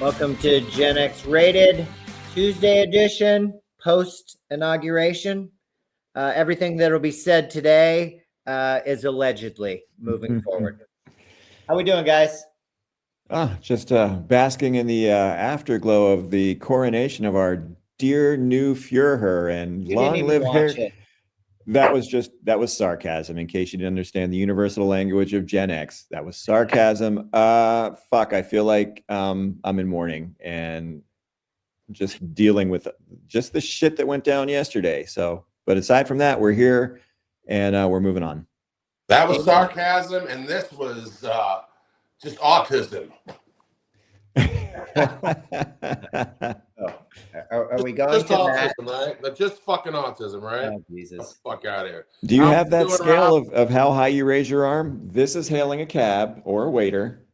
Welcome to Gen X Rated Tuesday edition, post inauguration. Everything that will be said today is allegedly moving forward. How we doing, guys? Just basking in the afterglow of the coronation of our dear new Führer, and You long didn't even live watch Harry. it. That was sarcasm, in case you didn't understand the universal language of Gen X. That was sarcasm. Fuck, I feel like I'm in mourning and just dealing with just the shit that went down yesterday. So, but aside from that, we're here and we're moving on. That was sarcasm, and this was just autism. Are we going just to autism, that? right? But just fucking autism, right? Oh, Jesus. Get the fuck out of here. Do you How have you that doing, scale Rob? of how high you raise your arm? This is hailing a cab or a waiter.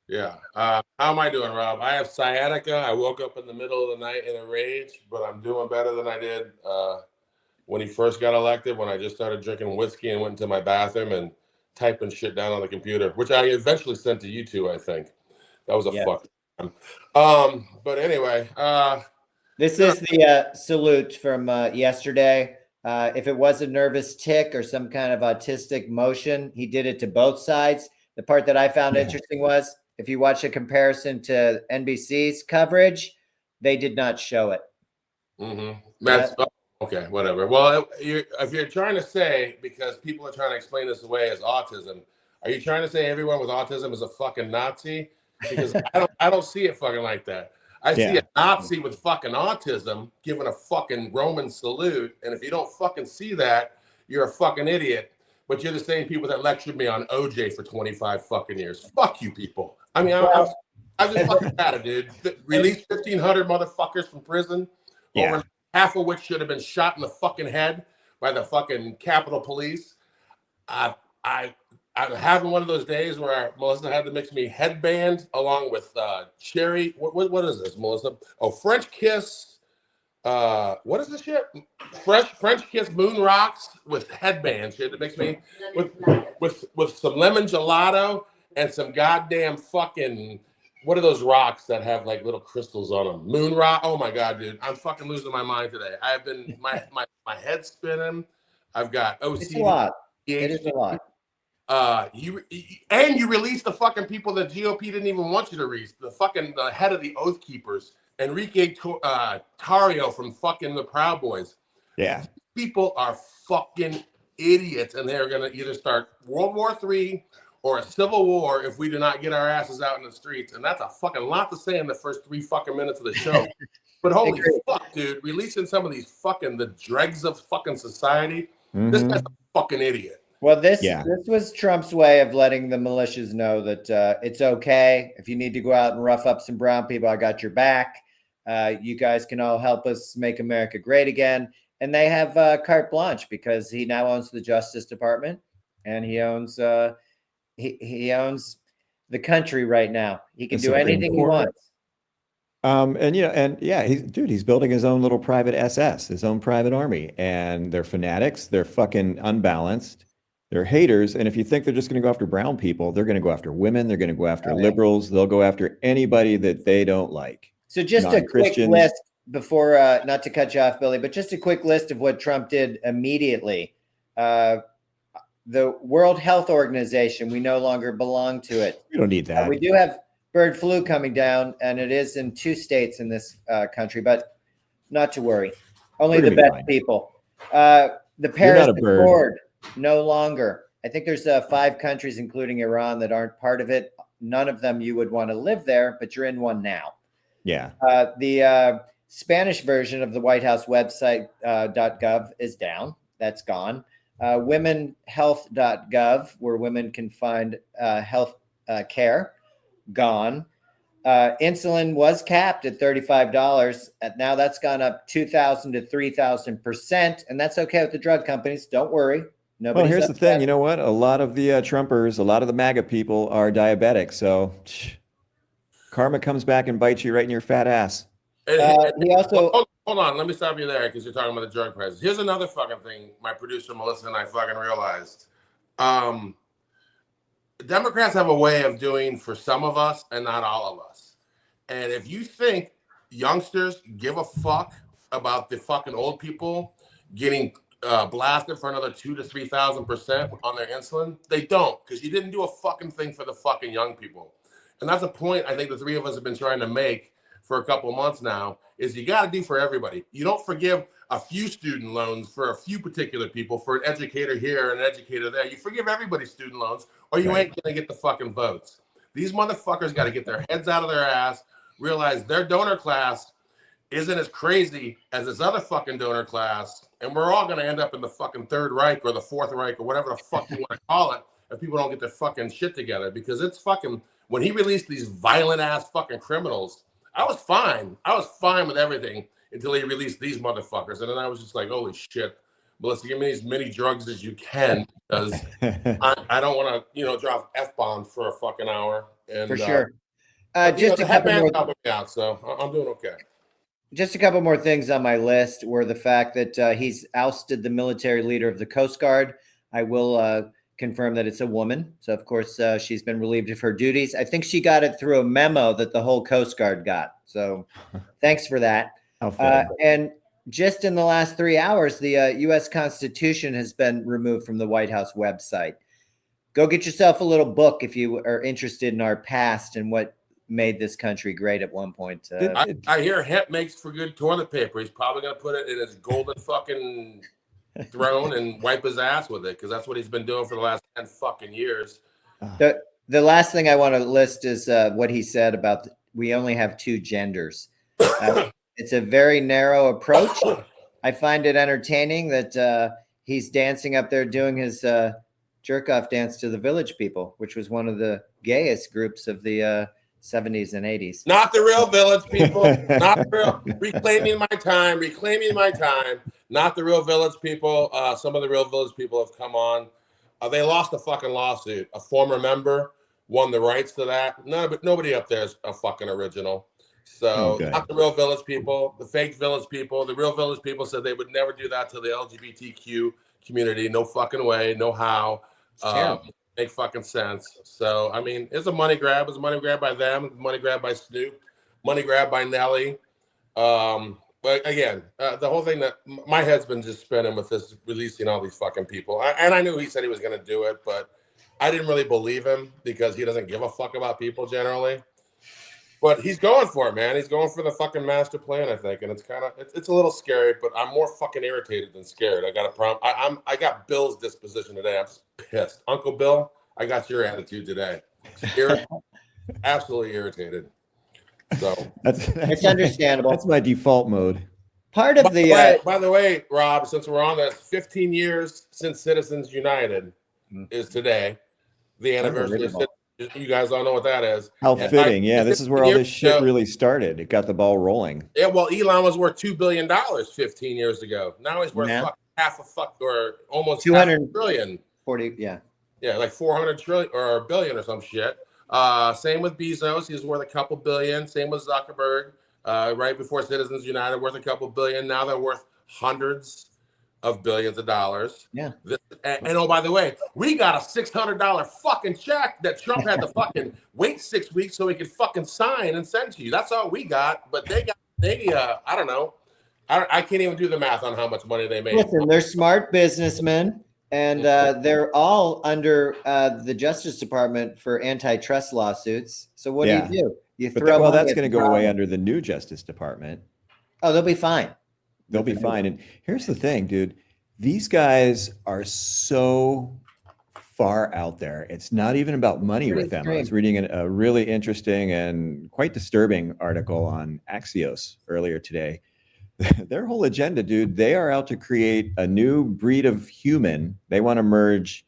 Yeah. How am I doing, Rob? I have sciatica. I woke up in the middle of the night in a rage, but I'm doing better than I did when he first got elected, when I just started drinking whiskey and went into my bathroom and typing shit down on the computer, which I eventually sent to you two, I think. That was a fuck. But anyway. This is the salute from yesterday. If it was a nervous tick or some kind of autistic motion, he did it to both sides. The part that I found interesting was, if you watch a comparison to NBC's coverage, they did not show it. That's okay, whatever. Well, if you're trying to say, because people are trying to explain this away as autism, are you trying to say everyone with autism is a fucking Nazi? Because I don't see it fucking like that. I see a Nazi with fucking autism giving a fucking Roman salute, and if you don't fucking see that, you're a fucking idiot. But you're the same people that lectured me on OJ for 25 fucking years. Fuck you people. I mean, I'm just fucking mad at it, dude. Released 1,500 motherfuckers from prison, over half of which should have been shot in the fucking head by the fucking Capitol Police. I'm having one of those days where Melissa had to mix me headband along with cherry. What is this, Melissa? Oh, French kiss. What is this shit? French kiss moon rocks with headband shit. It makes me with some lemon gelato and some goddamn fucking, what are those rocks that have like little crystals on them? Moon rock. Oh my god, dude, I'm fucking losing my mind today. I've been my head spinning. I've got OCD. It's a lot. It is a lot. You released the fucking people that GOP didn't even want you to release. The head of the Oath Keepers, Enrique Tarrio from fucking the Proud Boys. Yeah. People are fucking idiots, and they're going to either start World War III or a civil war if we do not get our asses out in the streets. And that's a fucking lot to say in the first 3 fucking minutes of the show. But holy fuck, dude, releasing some of these fucking, the dregs of fucking society. This guy's a fucking idiot. Well, this was Trump's way of letting the militias know that it's okay. If you need to go out and rough up some brown people, I got your back. You guys can all help us make America great again. And they have carte blanche because he now owns the Justice Department, and he owns he owns the country right now. He can do anything he wants. He's building his own little private SS, his own private army, and they're fanatics. They're fucking unbalanced. They're haters. And if you think they're just going to go after brown people, they're going to go after women. They're going to go after liberals. They'll go after anybody that they don't like. So just a quick list before, not to cut you off, Billy, but just a quick list of what Trump did immediately. The World Health Organization, we no longer belong to it. We don't need that. We do have bird flu coming down, and it is in 2 states in this country, but not to worry. Only the best people. The Paris Accord, no longer. I think there's 5 countries, including Iran, that aren't part of it. None of them you would want to live there, but you're in one now. Yeah. The Spanish version of the White House website, .gov, is down. That's gone. Womenhealth.gov, where women can find health care, gone. Insulin was capped at $35. Now that's gone up 2,000 to 3,000%, and that's okay with the drug companies. Don't worry. Well, here's the thing. You know what? A lot of the Trumpers, a lot of the MAGA people are diabetic. So karma comes back and bites you right in your fat ass. He also... Hold on. Let me stop you there because you're talking about the drug prices. Here's another fucking thing my producer, Melissa, and I fucking realized. Democrats have a way of doing for some of us and not all of us. And if you think youngsters give a fuck about the fucking old people getting blasted for another 2,000 to 3,000% on their insulin, they don't, because you didn't do a fucking thing for the fucking young people. And that's a point I think the three of us have been trying to make for a couple of months now, is you got to do for everybody. You don't forgive a few student loans for a few particular people, for an educator here and an educator there. You forgive everybody's student loans, or you ain't going to get the fucking votes. These motherfuckers got to get their heads out of their ass, realize their donor class isn't as crazy as this other fucking donor class, and we're all going to end up in the fucking Third Reich or the Fourth Reich or whatever the fuck you want to call it if people don't get their fucking shit together. Because it's fucking, when he released these violent ass fucking criminals, I was fine. I was fine with everything until he released these motherfuckers. And then I was just like, holy shit, Melissa, give me as many drugs as you can, because I don't want to, drop F-bombs for a fucking hour. And, For sure. Just a couple more. Helping me out, so I'm doing okay. Just a couple more things on my list were the fact that he's ousted the military leader of the Coast Guard. I will confirm that it's a woman. So, of course, she's been relieved of her duties. I think she got it through a memo that the whole Coast Guard got. So thanks for that. And just in the last 3 hours, the U.S. Constitution has been removed from the White House website. Go get yourself a little book if you are interested in our past and what made this country great at one point. I hear hemp makes for good toilet paper. He's probably going to put it in his golden fucking throne and wipe his ass with it, because that's what he's been doing for the last 10 fucking years. The last thing I want to list is what he said about we only have two genders. It's a very narrow approach. I find it entertaining that he's dancing up there doing his jerk-off dance to the Village People, which was one of the gayest groups of the 70s and 80s. Not the real Village People. Not the real. Reclaiming my time. Not the real Village People. Some of the real Village People have come on. They lost a fucking lawsuit. A former member won the rights to that. No, but nobody up there is a fucking original. So not the real Village People, the fake Village People. The real Village People said they would never do that to the LGBTQ community. No fucking way. No how. Make fucking sense. So, I mean, it's a money grab. It's a money grab by them. It's a money grab by Snoop. Money grab by Nelly. But again, the whole thing that my head's been just spinning with this releasing all these fucking people. And I knew he said he was going to do it, but I didn't really believe him because he doesn't give a fuck about people generally. But he's going for it, man. He's going for the fucking master plan, I think. And it's a little scary, but I'm more fucking irritated than scared. I got a problem. I got Bill's disposition today. I'm just pissed. Uncle Bill, I got your attitude today. Absolutely irritated. So it's understandable. That's my default mode. Part of by the way, Rob, since we're on this, 15 years since Citizens United is today. The anniversary of Citizens. You guys all know what that is. How fitting. This is where all this shit really started. It got the ball rolling. Yeah, well, Elon was worth $2 billion 15 years ago. Now he's worth or almost 200 trillion. 40, yeah. Yeah, like 400 trillion or a billion or some shit. Same with Bezos. He's worth a couple billion. Same with Zuckerberg. Right before Citizens United, worth a couple billion. Now they're worth hundreds of billions of dollars. Yeah. And oh, by the way, we got a $600 fucking check that Trump had to fucking wait 6 weeks so he could fucking sign and send to you. That's all we got. But they I don't know. I can't even do the math on how much money they made. Listen, they're smart businessmen, and they're all under the Justice Department for antitrust lawsuits. So what do? You throw. Well, that's going to go away under the new Justice Department. Oh, they'll be fine. They'll be fine. And here's the thing, dude. These guys are so far out there. It's not even about money with them. I was reading a really interesting and quite disturbing article on Axios earlier today. Their whole agenda, dude, they are out to create a new breed of human. They want to merge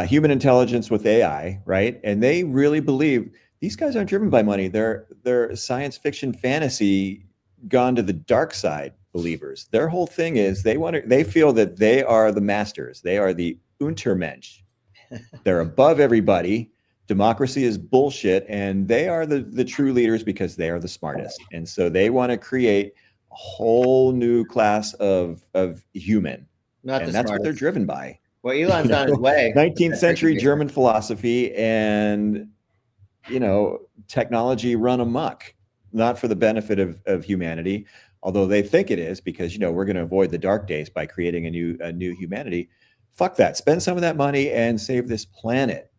human intelligence with AI, right? And they really believe these guys aren't driven by money. They're science fiction fantasy gone to the dark side believers. Their whole thing is they feel that they are the masters. They are the Untermensch. They're above everybody. Democracy is bullshit, and they are the true leaders because they are the smartest. And so they want to create a whole new class of human. And that's what they're driven by. Well, Elon's on his way. 19th century German philosophy and technology run amok. not for the benefit of humanity, although they think it is, because we're going to avoid the dark days by creating a new humanity. Fuck that. Spend some of that money and save this planet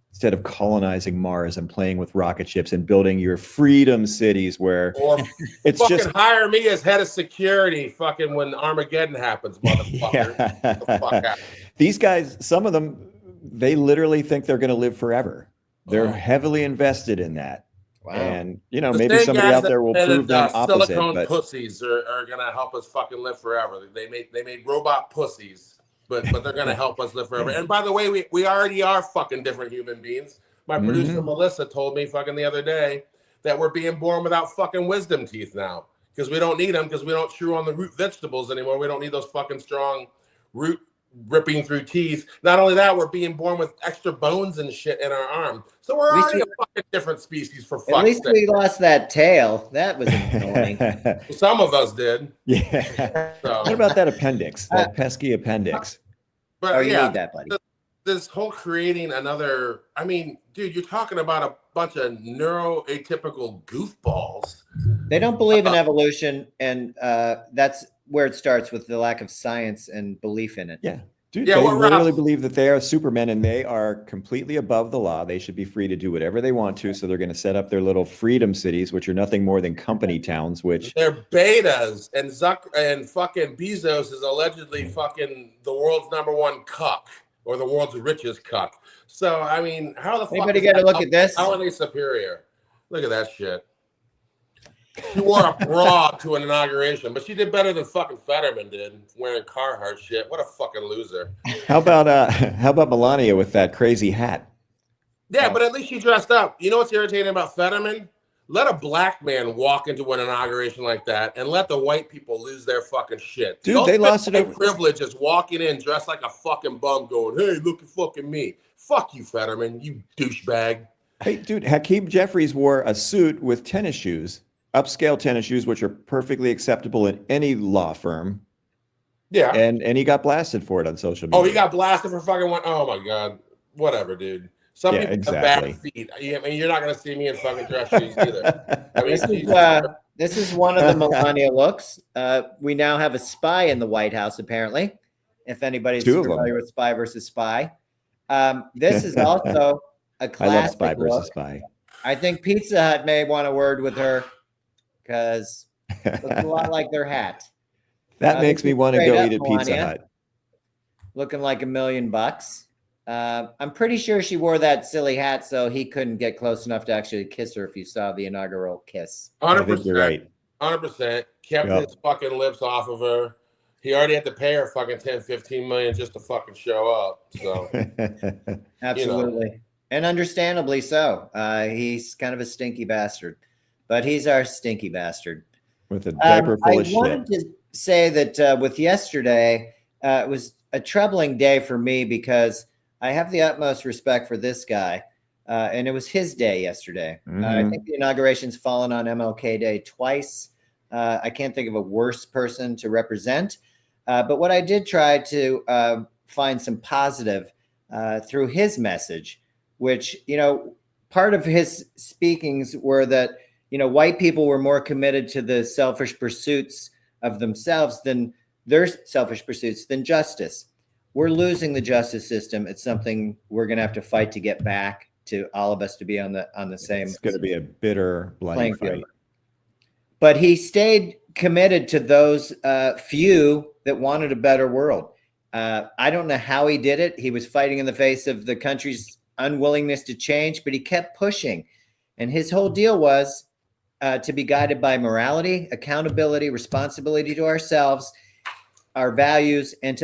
instead of colonizing Mars and playing with rocket ships and building your freedom cities where Or it's fucking just hire me as head of security fucking when Armageddon happens, motherfucker. Get the fuck out. These guys, some of them, they literally think they're going to live forever. They're Oh. heavily invested in that. Wow. And, The maybe same somebody guys out there will that prove them invented, opposite. silicone But pussies are gonna help us fucking live forever. They made robot pussies, but they're gonna help us live forever. And by the way, we already are fucking different human beings. My producer Melissa told me fucking the other day that we're being born without fucking wisdom teeth now because we don't need them because we don't chew on the root vegetables anymore. We don't need those fucking strong root ripping through teeth. Not only that, we're being born with extra bones and shit in our arm. So we're already a fucking different species for fuck's sake. At least we lost that tail. That was annoying. Some of us did. Yeah. So. What about that appendix? That pesky appendix. But you yeah, need that, buddy. this whole creating another, I mean, dude, you're talking about a bunch of neuroatypical goofballs. They don't believe in evolution, and that's where it starts with the lack of science and belief in it. Yeah. Dude, Yeah, they what, literally Ralph? believe that they are supermen and they are completely above the law. They should be free to do whatever they want to. So they're going to set up their little freedom cities, which are nothing more than company towns, which They're betas, and and fucking Bezos is allegedly fucking the world's #1 cuck or the world's richest cuck. So I mean, how the fuck? Anybody got to look at this? How are they superior? Look at that shit. She wore a bra to an inauguration, but she did better than fucking Fetterman did wearing Carhartt shit. What a fucking loser. how about Melania with that crazy hat? Yeah, but at least she dressed up. You know what's irritating about Fetterman? Let a black man walk into an inauguration like that and let the white people lose their fucking shit. Dude, they lost it over privilege is walking in dressed like a fucking bum going, hey, look at fucking me. Fuck you, Fetterman, you douchebag. Hey, dude, Hakeem Jeffries wore a suit with tennis shoes, upscale tennis shoes, which are perfectly acceptable in any law firm. Yeah. And he got blasted for it on social media. Oh, he got blasted for fucking one. Oh my God. Whatever, dude. Some people have bad feet. I mean, you're not going to see me in fucking dress shoes either. I mean, this is one of the Melania looks. We now have a spy in the White House, apparently, if anybody's familiar with Spy versus Spy. This is also a classic I love Spy versus look. Spy. I think Pizza Hut may want a word with her because it looks a lot like their hat. That makes me want to go eat at Melania, Pizza Hut. Looking like $1 million. I'm pretty sure she wore that silly hat so he couldn't get close enough to actually kiss her if you saw the inaugural kiss. 100%. I think you're right. 100%. Kept his fucking lips off of her. He already had to pay her fucking 10, 15 million just to fucking show up. So absolutely. And understandably so. He's kind of a stinky bastard. But he's our stinky bastard. With a diaper full of shit. I wanted to say that with yesterday, it was a troubling day for me because I have the utmost respect for this guy. And it was his day yesterday. I think the inauguration's fallen on MLK Day twice. I can't think of a worse person to represent. But what I did try to find some positive through his message, which, part of his speakings were that, white people were more committed to the selfish pursuits of themselves than their selfish pursuits than justice. We're losing the justice system. It's something we're going to have to fight to get back to all of us to be on the same. It's going to be a bitter bloody fight. But he stayed committed to those few that wanted a better world. I don't know how he did it. He was fighting in the face of the country's unwillingness to change, but he kept pushing. And his whole deal was to be guided by morality, accountability, responsibility to ourselves, our values, and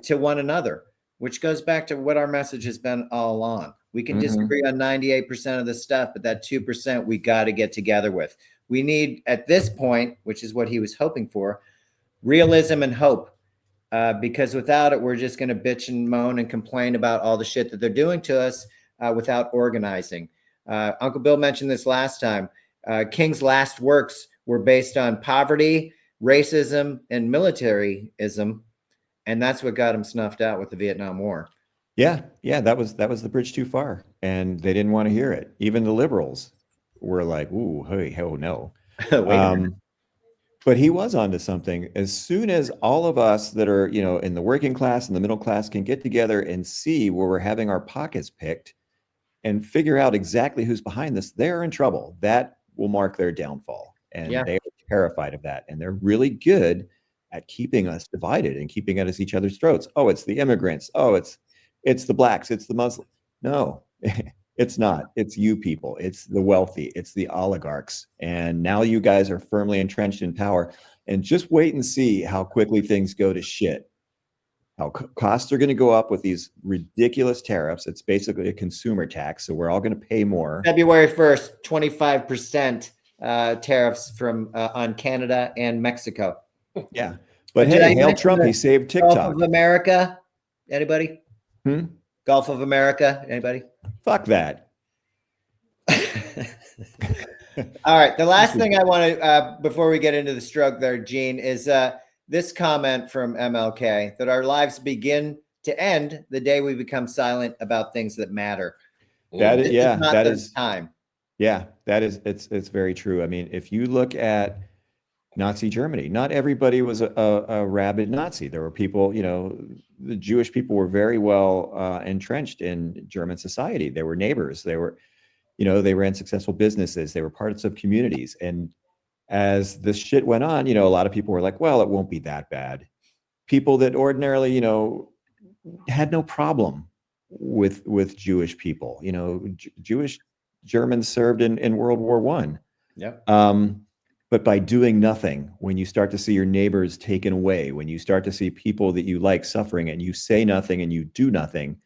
to one another, which goes back to what our message has been all along. We can disagree on 98% of the stuff, but that 2% we got to get together with. We need, at this point, which is what he was hoping for, realism and hope, because without it, we're just going to bitch and moan and complain about all the shit that they're doing to us without organizing. Uncle Bill mentioned this last time. King's last works were based on poverty, racism, and militarism, and that's what got him snuffed out with the Vietnam War. Yeah, that was the bridge too far, and they didn't want to hear it. Even the liberals were like, "Ooh, hey, hell no." Wait a minute. But he was onto something. As soon as all of us that are, in the working class and the middle class can get together and see where we're having our pockets picked and figure out exactly who's behind this, they're in trouble. That will mark their downfall. And Yeah. they are terrified of that. And they're really good at keeping us divided and keeping at each other's throats. Oh, it's the immigrants. Oh, it's the blacks. It's the Muslims. No, it's not. It's you people. It's the wealthy. It's the oligarchs. And now you guys are firmly entrenched in power. And just wait and see how quickly things go to shit. How costs are going to go up with these ridiculous tariffs. It's basically a consumer tax. So we're all going to pay more. February 1st, 25% tariffs from on Canada and Mexico. Yeah. But Did I hey, hail mention Trump. the He saved Gulf TikTok. of America? Anybody? Gulf of America? Anybody? Fuck that. All right. The last thing I want to, before we get into the stroke there, Gene, is this comment from MLK that our lives begin to end the day we become silent about things that matter. That is, This yeah, not that the is time. Yeah, that is, it's very true. I mean, if you look at Nazi Germany, not everybody was a rabid Nazi. There were people, the Jewish people were very well entrenched in German society. They were neighbors. They were, they ran successful businesses. They were parts of communities. And as this shit went on, a lot of people were like, well, it won't be that bad. People that ordinarily, had no problem with Jewish people, Jewish Germans served in World War I. Yep. But by doing nothing, when you start to see your neighbors taken away, when you start to see people that you like suffering and you say nothing and you do nothing,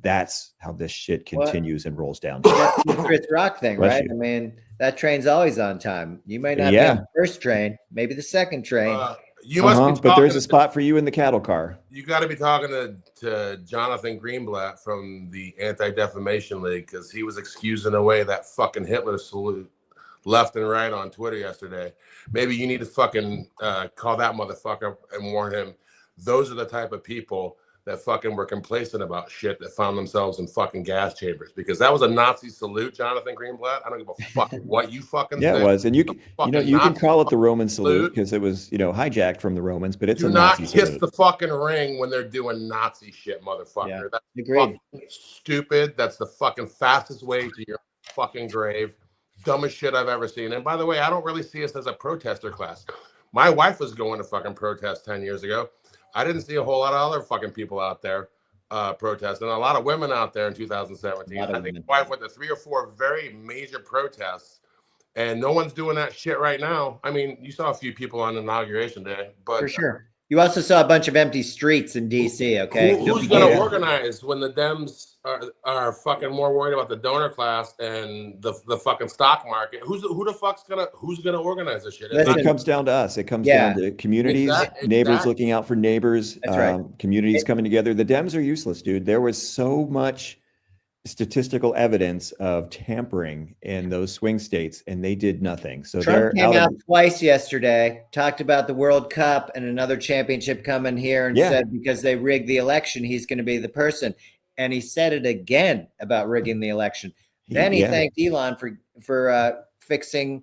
that's how this shit continues and rolls down. That's the Chris Rock thing, Bless right? you. I mean, that train's always on time. You might not be Yeah. on the first train, maybe the second train. You must be But there's talking a spot for you in the cattle car. You got to be talking to Jonathan Greenblatt from the Anti-Defamation League, because he was excusing away that fucking Hitler salute left and right on Twitter yesterday. Maybe you need to fucking call that motherfucker and warn him. Those are the type of people that fucking were complacent about shit that found themselves in fucking gas chambers, because that was a Nazi salute, Jonathan Greenblatt. I don't give a fuck what you fucking Yeah, say. it was. And you can call it the Roman salute because it was, hijacked from the Romans, but it's Do a not Nazi kiss salute. the fucking ring when they're doing Nazi shit, motherfucker. Yeah, That's agreed. fucking stupid. That's the fucking fastest way to your fucking grave. Dumbest shit I've ever seen. And by the way, I don't really see us as a protester class. My wife was going to fucking protest 10 years ago. I didn't see a whole lot of other fucking people out there protesting. A lot of women out there in 2017. I think my wife went to 3 or 4 very major protests, and no one's doing that shit right now. I mean, you saw a few people on Inauguration Day, but for sure. You also saw a bunch of empty streets in DC. Okay, who's going to organize when the Dems are fucking more worried about the donor class and the fucking stock market? Who the fuck's gonna organize this shit? It comes down to us. It comes down to communities, neighbors looking out for neighbors, communities coming together. The Dems are useless, dude. There was so much statistical evidence of tampering in those swing states, and they did nothing. So Trump came out twice yesterday, talked about the World Cup and another championship coming here, and said because they rigged the election, he's going to be the person. And he said it again about rigging the election. Then he thanked Elon for fixing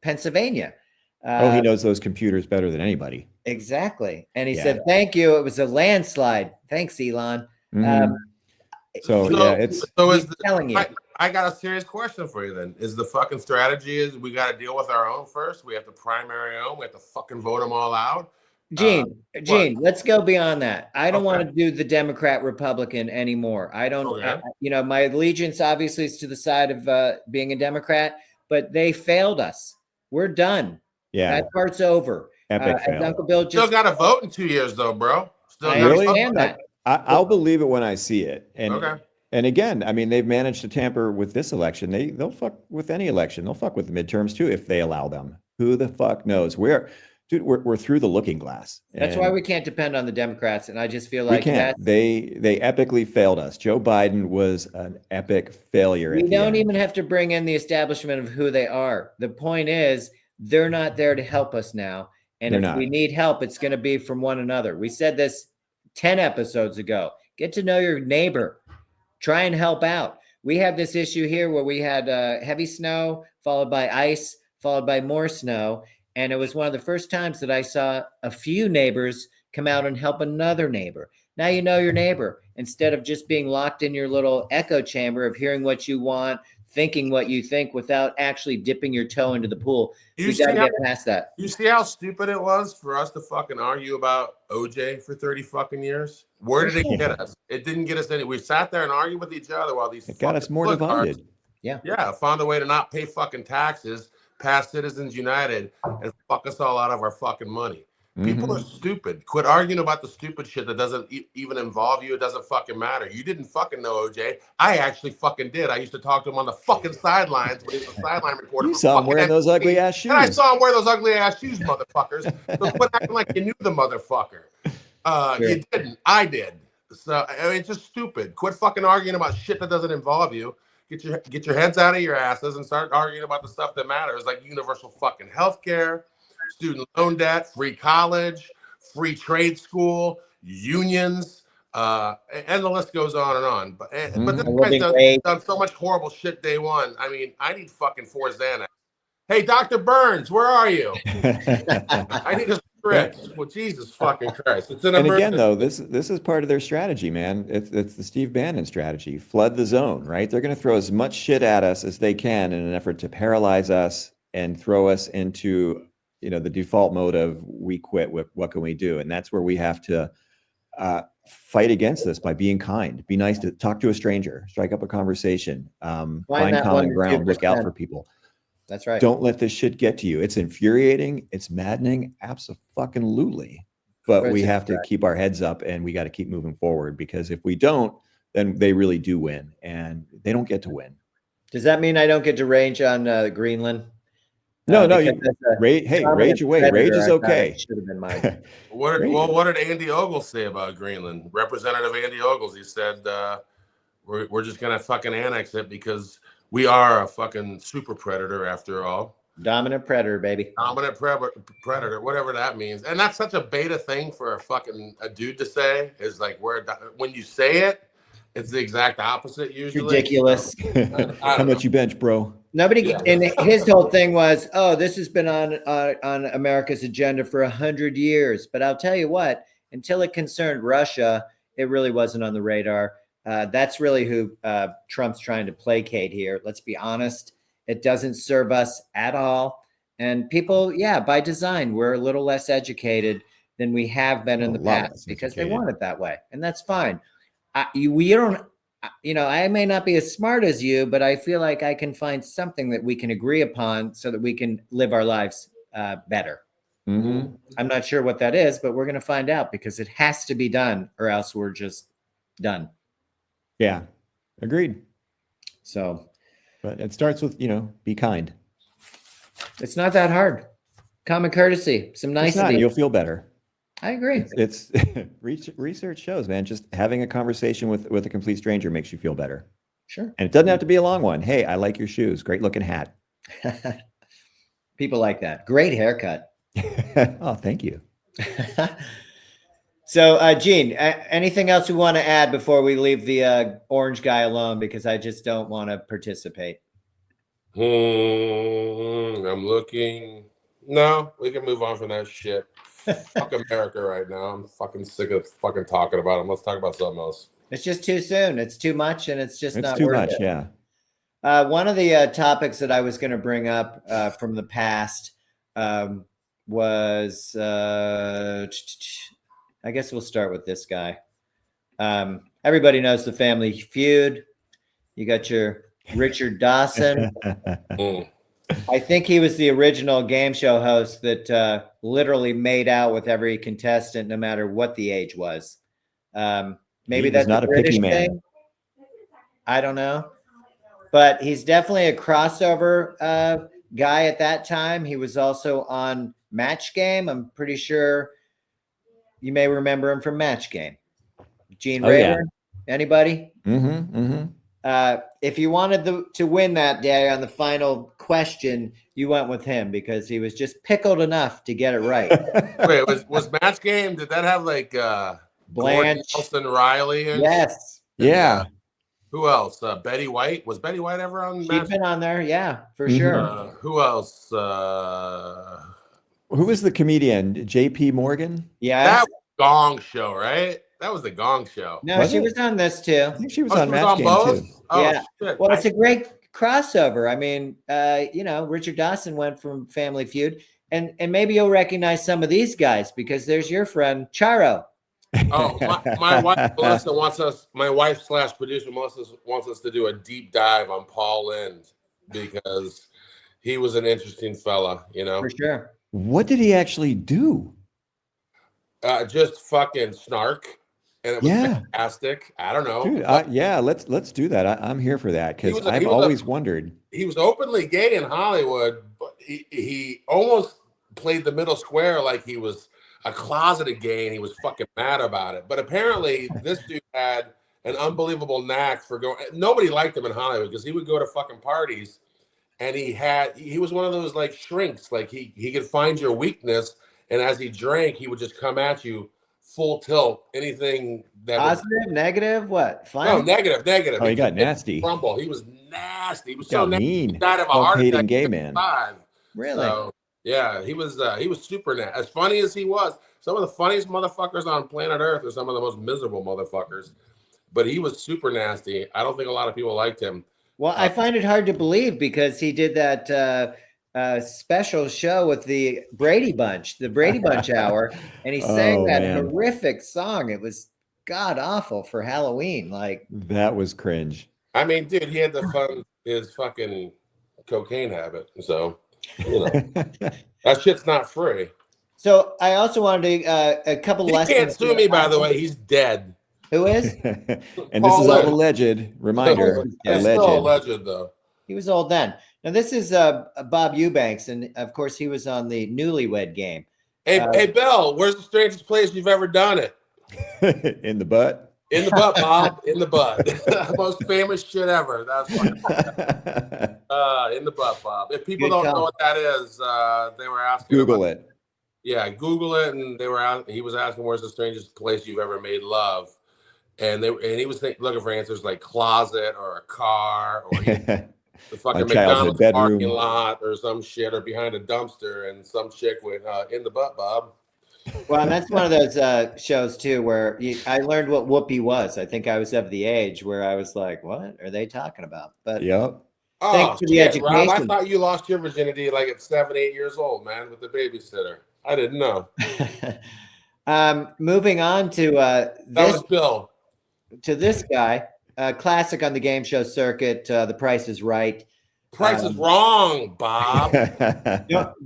Pennsylvania. He knows those computers better than anybody. Exactly. And he said, thank you. It was a landslide. Thanks, Elon. Telling you. I got a serious question for you then. Is the fucking strategy is we got to deal with our own first? We have to primary them. We have to fucking vote them all out? Gene, let's go beyond that. I don't want to do the Democrat Republican anymore. I don't, my allegiance obviously is to the side of being a Democrat, but they failed us. We're done. Yeah. That part's over. Epic fail. Uncle Bill still got to vote in 2 years though, bro. I understand that. I'll believe it when I see it. And again, I mean, they've managed to tamper with this election. They'll fuck with any election. They'll fuck with the midterms too if they allow them. Who the fuck knows? We're through the looking glass. That's why we can't depend on the Democrats. And I just feel like they epically failed us. Joe Biden was an epic failure. We don't even have to bring in the establishment of who they are. The point is, they're not there to help us now. And if we need help, it's going to be from one another. We said this 10 episodes ago. Get to know your neighbor. Try and help out. We have this issue here where we had heavy snow followed by ice, followed by more snow. And it was one of the first times that I saw a few neighbors come out and help another neighbor. Now you know your neighbor, instead of just being locked in your little echo chamber of hearing what you want, thinking what you think without actually dipping your toe into the pool. We got to get past that. You see how stupid it was for us to fucking argue about OJ for 30 fucking years? Where did it get us? It didn't get us any. We sat there and argued with each other while these it got us more divided. Yeah, found a way to not pay fucking taxes, pass Citizens United, and fuck us all out of our fucking money. People are stupid. Quit arguing about the stupid shit that doesn't even involve you. It doesn't fucking matter. You didn't fucking know OJ. I actually fucking did. I used to talk to him on the fucking sidelines when he was a sideline reporter. You saw him wearing those ugly ass shoes. And I saw him wear those ugly ass shoes, motherfuckers. So quit acting like you knew the motherfucker. You didn't. I did. So I mean, it's just stupid. Quit fucking arguing about shit that doesn't involve you. Get your heads out of your asses and start arguing about the stuff that matters, like universal fucking healthcare, student loan debt, free college, free trade school, unions, and the list goes on and on. But this guy's done so much horrible shit day one. I mean, I need fucking 4 Xanax. Hey, Dr. Burns, where are you? I need a script. Well, Jesus fucking Christ. It's an emergency. And again, though, this is part of their strategy, man. It's the Steve Bannon strategy. Flood the zone, right? They're going to throw as much shit at us as they can in an effort to paralyze us and throw us into, the default mode of we quit. What can we do? And that's where we have to fight against this by being kind, be nice, to talk to a stranger, strike up a conversation, find common ground, look out for people. That's right. Don't let this shit get to you. It's infuriating. It's maddening. Absolutely. But we have to keep our heads up and we got to keep moving forward, because if we don't, then they really do win, and they don't get to win. Does that mean I don't get to rage on Greenland? No. Rage away. Rage is okay. Should have been mine. What did Andy Ogles say about Greenland? Representative Andy Ogles, he said, we're just going to fucking annex it because we are a fucking super predator after all. Dominant predator, baby. Dominant predator, whatever that means. And that's such a beta thing for a dude to say, is like, when you say it, it's the exact opposite usually. Ridiculous. How much you bench, bro? Nobody, and his whole thing was, oh, this has been on America's agenda for 100 years. But I'll tell you what, until it concerned Russia, it really wasn't on the radar. That's really who Trump's trying to placate here. Let's be honest. It doesn't serve us at all. And people, by design, we're a little less educated than we have been in the past because they want it that way. And that's fine. I may not be as smart as you, but I feel like I can find something that we can agree upon so that we can live our lives better. Mm-hmm. I'm not sure what that is, but we're going to find out, because it has to be done or else we're just done. Yeah, agreed. So, but it starts with, be kind. It's not that hard. Common courtesy, some nicety. You'll feel better. I agree. It's research shows, man, just having a conversation with a complete stranger makes you feel better. Sure. And it doesn't have to be a long one. Hey, I like your shoes. Great looking hat. People like that. Great haircut. Oh, thank you. So, Gene, anything else we want to add before we leave the orange guy alone? Because I just don't want to participate. I'm looking. No, we can move on from that shit. Fuck America right now. I'm fucking sick of fucking talking about them. Let's talk about something else. It's just too soon. It's too much, and it's not too worth much. it. Yeah. One of the topics that I was going to bring up from the past was, I guess we'll start with this guy. Everybody knows the Family Feud. You got your Richard Dawson. I think he was the original game show host that literally made out with every contestant, no matter what the age was. Maybe that's not a British thing. I don't know, but he's definitely a crossover guy at that time. He was also on Match Game. I'm pretty sure you may remember him from Match Game. Gene Rayburn. Anybody? If you wanted to win that day on the final question, you went with him because he was just pickled enough to get it right. Wait, was Match Game? Did that have like Blanche, Nelson Riley? Yes. Yeah. Who else? Betty White. Was Betty White ever on? She's been on there, yeah, for Mhm. sure. Who else? Who was the comedian? J.P. Morgan? Yes. That Gong Show, right? That was the Gong Show. No, Was she it? was on this too. I think she was Oh, on she was Match on Game both? too. Oh, Yeah. shit. Well, it's a great crossover. I mean, Richard Dawson went from Family Feud, and maybe you'll recognize some of these guys because there's your friend Charo. Oh, my wife Melissa wants us. My wife / producer Melissa wants us to do a deep dive on Paul Lynde because he was an interesting fella. For sure. What did he actually do? Just fucking snark, and it was fantastic. I don't know. Dude, yeah, let's do that. I'm here for that because I've always wondered. He was openly gay in Hollywood, but he almost played the middle square like he was a closeted gay, and he was fucking mad about it. But apparently, this dude had an unbelievable knack for going. Nobody liked him in Hollywood because he would go to fucking parties, and he was one of those like shrinks. Like he could find your weakness, and as he drank, he would just come at you full tilt. Anything that positive, negative, what? Fun? No, negative. Oh, he got nasty. Crumble. He was nasty. He was Got so nasty. mean. He died of a heart attack. Gay man. Really? So, yeah, he was super nasty. As funny as he was, some of the funniest motherfuckers on planet Earth are some of the most miserable motherfuckers. But he was super nasty. I don't think a lot of people liked him. Well, I find it hard to believe because he did that special show with the Brady Bunch Hour, and he sang that horrific song. It was god awful for Halloween. Like that was cringe. I mean, dude, he had to fund his fucking cocaine habit, so that shit's not free. So I also wanted to a couple lessons. He can't sue me, by the way. He's dead. Who is? And this is all alleged. Reminder. Still alleged, though. He was old then. Now this is Bob Eubanks, and of course he was on the Newlywed Game. Hey, Bill, where's the strangest place you've ever done it? In the butt. In the butt, Bob. In the butt. Most famous shit ever. That's in the butt, Bob. If people don't know what that is, they were asking. Google it. Yeah, Google it, and he was asking, "Where's the strangest place you've ever made love?" And he was looking for answers like closet or a car or the fucking McDonald's parking lot or some shit or behind a dumpster. And some chick went in the butt, Bob. Well, and that's one of those shows too where I learned what whoopee was. I think I was of the age where I was like, "What are they talking about?" But thanks for the education. Rob, I thought you lost your virginity like at 7, 8 years old, man, with the babysitter. I didn't know. Moving on to that was Bill. To this guy, classic on the game show circuit. The Price is Right. Price is wrong, Bob.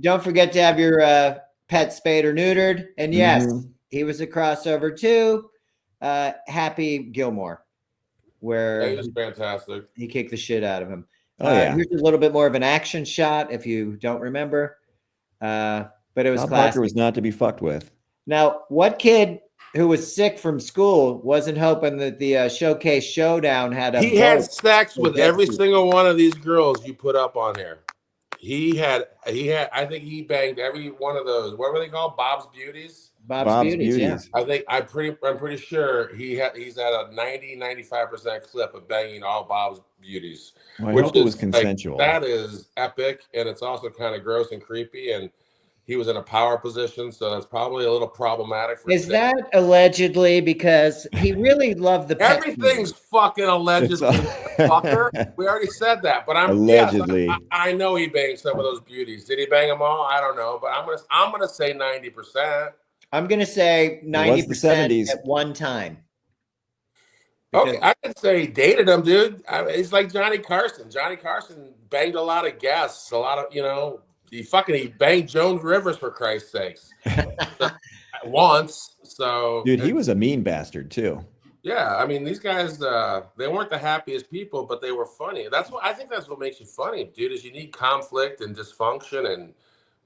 Don't forget to have your pet spayed or neutered. And yes, he was a crossover too. Happy Gilmore, where he was fantastic. He kicked the shit out of him. Here's a little bit more of an action shot if you don't remember. But it was Bob classic. Barker was not to be fucked with. Now, what kid who was sick from school wasn't hoping that the Showcase Showdown had a He had sex with every single one of these girls you put up on here. He had I think he banged every one of those. What were they called? Bob's Beauties? Bob's Beauties. Yeah. I'm pretty sure he's at a 90-95% clip of banging all Bob's Beauties. Well, I hope it was consensual. That is epic, and it's also kind of gross and creepy, and he was in a power position, so that's probably a little problematic. Is that allegedly? Because he really loved the pet everything's fucking allegedly, fucker. We already said that, but allegedly. Yes, I know he banged some of those beauties. Did he bang them all? I don't know, but I'm gonna say 90%. I'm gonna say 90% at one time. Okay, I could say he dated him, dude. He's like Johnny Carson. Johnny Carson banged a lot of guests, a lot of he banged Joan Rivers, for Christ's sakes, once. So, dude, he was a mean bastard too. Yeah, I mean, these guys, they weren't the happiest people, but they were funny. I think that's what makes you funny, dude. Is you need conflict and dysfunction and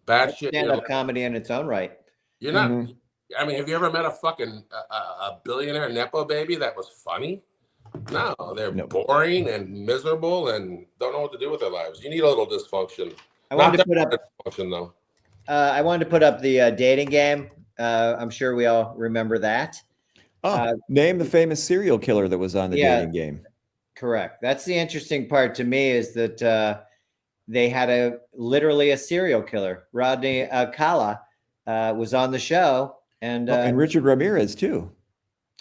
bad shit. Stand-up comedy in its own right. You're not. I mean, have you ever met a fucking a billionaire nepo baby that was funny? No, they're boring and miserable and don't know what to do with their lives. You need a little dysfunction. I wanted to put up dysfunction though. I wanted to put up the dating game. I'm sure we all remember that. Name the famous serial killer that was on the dating game. Correct. That's the interesting part to me is that they had literally a serial killer. Rodney Kala was on the show, and Richard Ramirez too.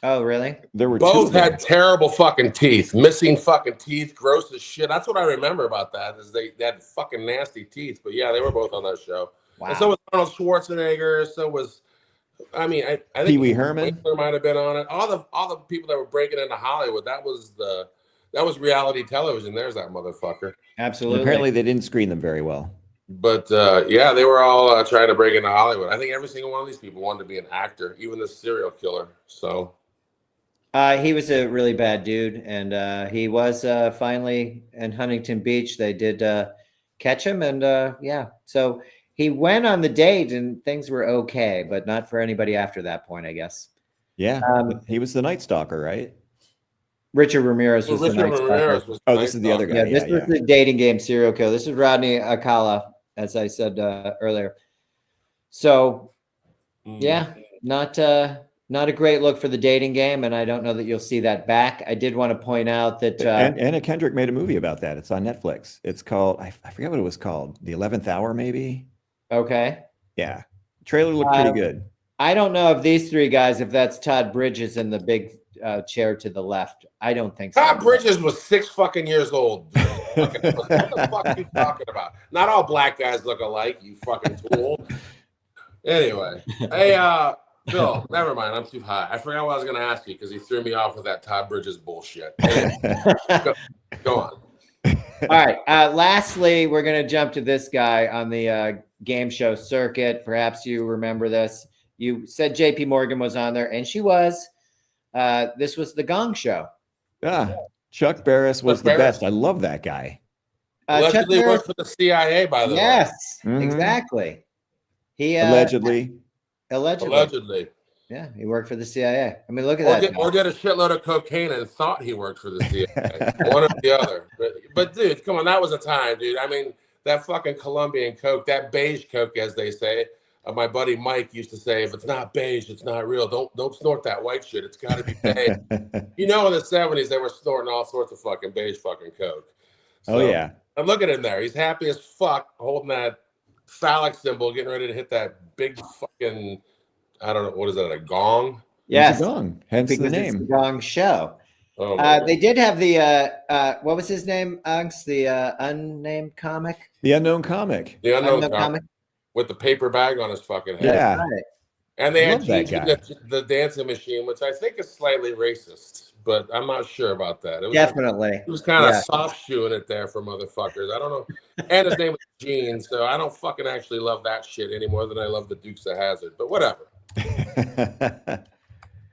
Oh, really? There were both two had terrible fucking teeth, missing fucking teeth, gross as shit. That's what I remember about that. Is they had fucking nasty teeth. But yeah, they were both on that show. Wow. And so was Arnold Schwarzenegger. So was, I mean, I think Pee Wee Herman might have been on it. All the people that were breaking into Hollywood. That was reality television. There's that motherfucker. Absolutely. And apparently, they didn't screen them very well. But yeah, they were all trying to break into Hollywood. I think every single one of these people wanted to be an actor, even the serial killer. So. He was a really bad dude, and he was finally in Huntington Beach. They did catch him, and yeah, so he went on the date, and things were okay, but not for anybody after that point, I guess. Yeah, he was the Night Stalker, right? Richard Ramirez was the Night Stalker. Oh, this is the other guy. Yeah, this was the dating game serial killer. This is Rodney Akala, as I said earlier. So, yeah, not a great look for the dating game, and I don't know that you'll see that back. I did want to point out that Anna Kendrick made a movie about that. It's on Netflix. It's called I forget what it was called. The 11th Hour, maybe. Okay. Yeah, trailer looked pretty good. I don't know if these three guys, if that's Todd Bridges in the big chair to the left. I don't think so. Todd Bridges was 6 fucking years old. What the fuck are you talking about? Not all black guys look alike, you fucking tool. Anyway, hey, Bill, never mind. I'm too high. I forgot what I was going to ask you because he threw me off with that Todd Bridges bullshit. Go on. All right. Lastly, we're going to jump to this guy on the game show circuit. Perhaps you remember this. You said JP Morgan was on there, and she was. This was the Gong Show. Yeah. Chuck Barris was the best. I love that guy. Allegedly worked for the CIA, by the way. Yes, exactly. He allegedly. Allegedly. Yeah, he worked for the CIA. I mean, look at that. Or did a shitload of cocaine and thought he worked for the CIA. One or the other. But, dude, come on. That was a time, dude. I mean, that fucking Colombian coke, that beige coke, as they say. My buddy Mike used to say, if it's not beige, it's not real. Don't snort that white shit. It's got to be beige. You know, in the 70s, they were snorting all sorts of fucking beige fucking coke. So, oh, yeah. And look at him there. He's happy as fuck holding that phallic symbol, getting ready to hit that big fucking, I don't know, what is that, a gong? Yes. It's a gong, hence the name. It's the Gong Show. Oh, they did have the, what was his name, Uggs? The unnamed comic? The unknown comic. The unknown comic. With the paper bag on his fucking head. Yeah. Right. And they had the dancing machine, which I think is slightly racist, but I'm not sure about that. It was Definitely. He was kind of soft shoeing it there for motherfuckers. I don't know. And his name was Gene, so I don't fucking actually love that shit any more than I love the Dukes of Hazzard, but whatever.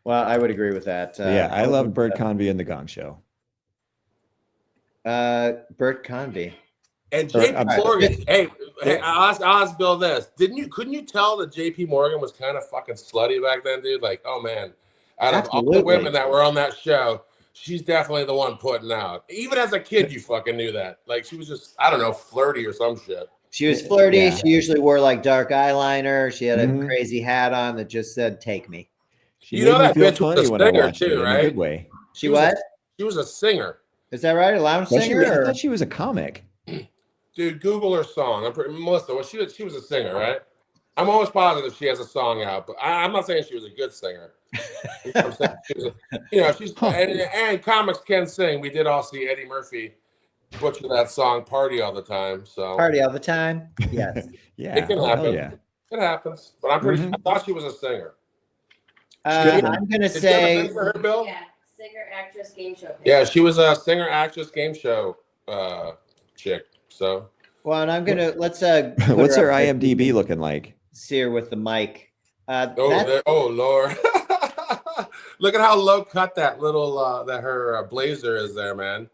Well, I would agree with that. Yeah, I love Bert Convy and the Gong Show. Bert Convy. And JP Morgan, hey, I'll ask Bill this. Couldn't you tell that JP Morgan was kind of fucking slutty back then, dude? Like, oh man, out of all the women that were on that show, she's definitely the one putting out. Even as a kid, you fucking knew that. Like, she was just, I don't know, flirty or some shit. She was flirty. Yeah. She usually wore like dark eyeliner. She had a crazy hat on that just said, "Take me." You know that bitch was a singer too, right? In a good way. She what? She was a singer. Is that right? A lounge singer? I thought she was a comic. Dude, Google her song. Melissa, well, she was a singer, right? I'm almost positive she has a song out, but I'm not saying she was a good singer. I'm saying she's and comics can sing. We did all see Eddie Murphy butcher that song "Party All the Time." So party all the time. Yes. Yeah, it can happen. Yeah. It happens. But I'm pretty. I thought she was a singer. I'm gonna say for her, Bill. Yeah, singer, actress, game show. Yeah, she was a singer, actress, game show chick. So, well, and I'm gonna what's her IMDb looking like? See her with the mic. Oh Lord! Look at how low cut that little that her blazer is there, man.